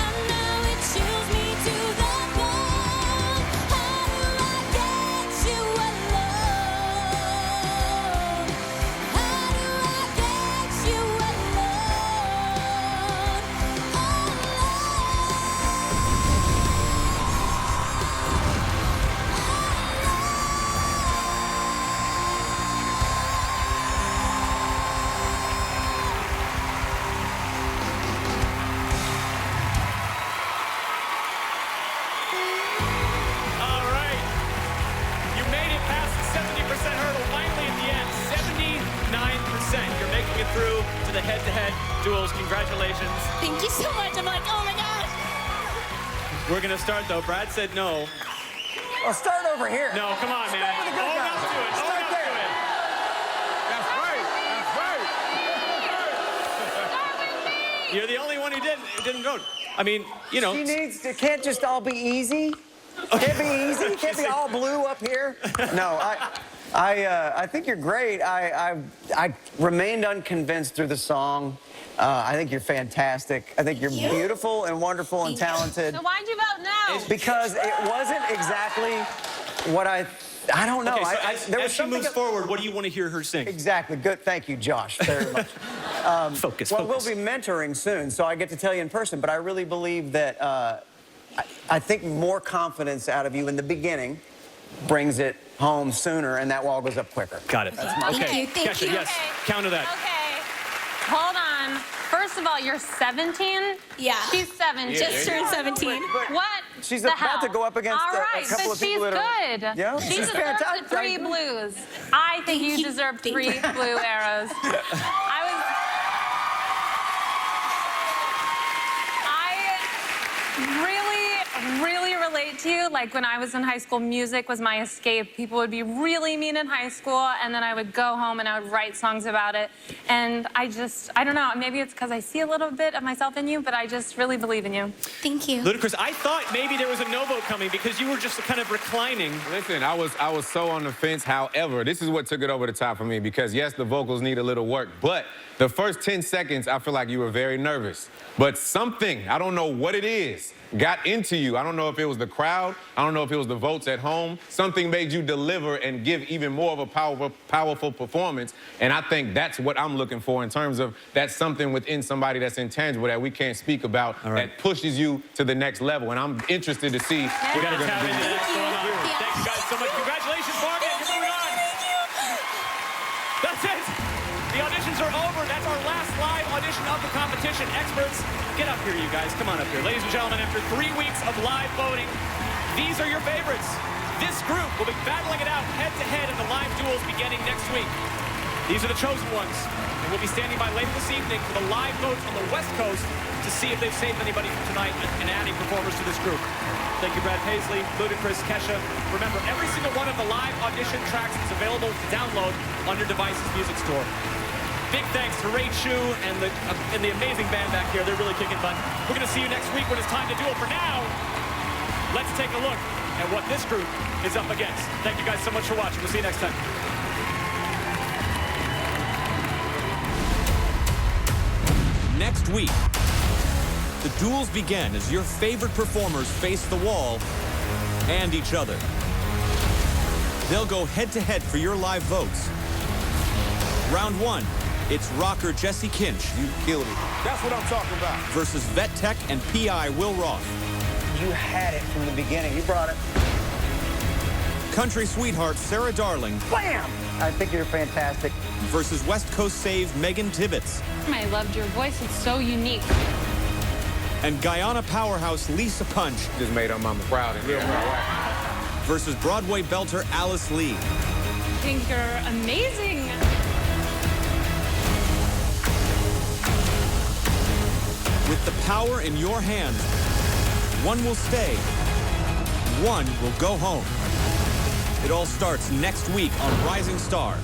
And now it chills me to the bone. How do I get you alone? How do I get you All right. You made it past the 70% hurdle finally at the end. 79%. You're making it through to the head-to-head duels. Congratulations. Thank you so much. I'm like, oh my gosh. We're going to start, though. Brad said no. Well, start over here. No, come on, man. Start with the good Own guys. up to it. Own Start up there. to it. That's right. That's right. You're the only one who didn't vote. I mean, you know. She needs to, can't just all be easy. Can't be easy. Can't be all blue up here. No, I think you're great. I remained unconvinced through the song. I think you're fantastic. I think you're beautiful and wonderful and talented. So why'd you vote no? Because it wasn't exactly what I don't know. Okay, so There as was she something moves forward, what do you want to hear her sing? Exactly. Good. Thank you, Josh, very much. Focus. Well, we'll be mentoring soon, so I get to tell you in person. But I really believe that I think more confidence out of you in the beginning brings it home sooner, and that wall goes up quicker. Got it. Thank you, thank Kesha, you. yes. Counter that. Okay, hold on. First of all, you're 17? Yeah. She's 17. Just turned 17. What She's the about hell? to go up against All right, a couple but of people that are... she's good. Yeah, She she's deserves fantastic. 3 blues. I think you deserve 3 blue arrows. I really relate to you. Like when I was in high school, music was my escape. People would be really mean in high school, and then I would go home and I would write songs about it. And I don't know, maybe it's because I see a little bit of myself in you, but I just really believe in you. Thank you. Ludacris, I thought maybe there was a no vote coming because you were just kind of reclining. Listen, I was so on the fence. However, this is what took it over the top for me because, yes, the vocals need a little work, but the first 10 seconds, I feel like you were very nervous. But something, I don't know what it is, got into you. I don't know if it was the crowd. I don't know if it was the votes at home. Something made you deliver and give even more of a powerful performance. And I think that's what I'm looking for in terms of that's something within somebody that's intangible that we can't speak about that pushes you to the next level. And I'm interested to see what you're going to do. Thank you guys so much. Congratulations, Morgan. You're moving on. That's it. The auditions are over. That's our last live audition of the competition. Experts, get up here, you guys. Come on up here. Ladies and gentlemen, after 3 weeks of live voting, these are your favorites. This group will be battling it out head-to-head in the live duels beginning next week. These are the chosen ones. And we'll be standing by later this evening for the live votes on the West Coast to see if they've saved anybody from tonight and adding performers to this group. Thank you, Brad Paisley, Ludacris, Kesha. Remember, every single one of the live audition tracks is available to download on your device's music store. Big thanks to Ray Chu and the amazing band back here. They're really kicking butt. We're going to see you next week when it's time to duel. For now, let's take a look at what this group is up against. Thank you guys so much for watching. We'll see you next time. Next week, the duels begin as your favorite performers face the wall and each other. They'll go head-to-head for your live votes. Round 1. It's rocker Jesse Kinch. You killed it. That's what I'm talking about. Versus vet tech and PI Will Roth. You had it from the beginning. You brought it. Country sweetheart Sarah Darling. Bam! I think you're fantastic. Versus West Coast save Megan Tibbetts. I loved your voice. It's so unique. And Guyana powerhouse Lisa Punch. Just made our mama proud in here. Versus Broadway belter Alice Lee. I think you're amazing. With the power in your hands, one will stay, one will go home. It all starts next week on Rising Star.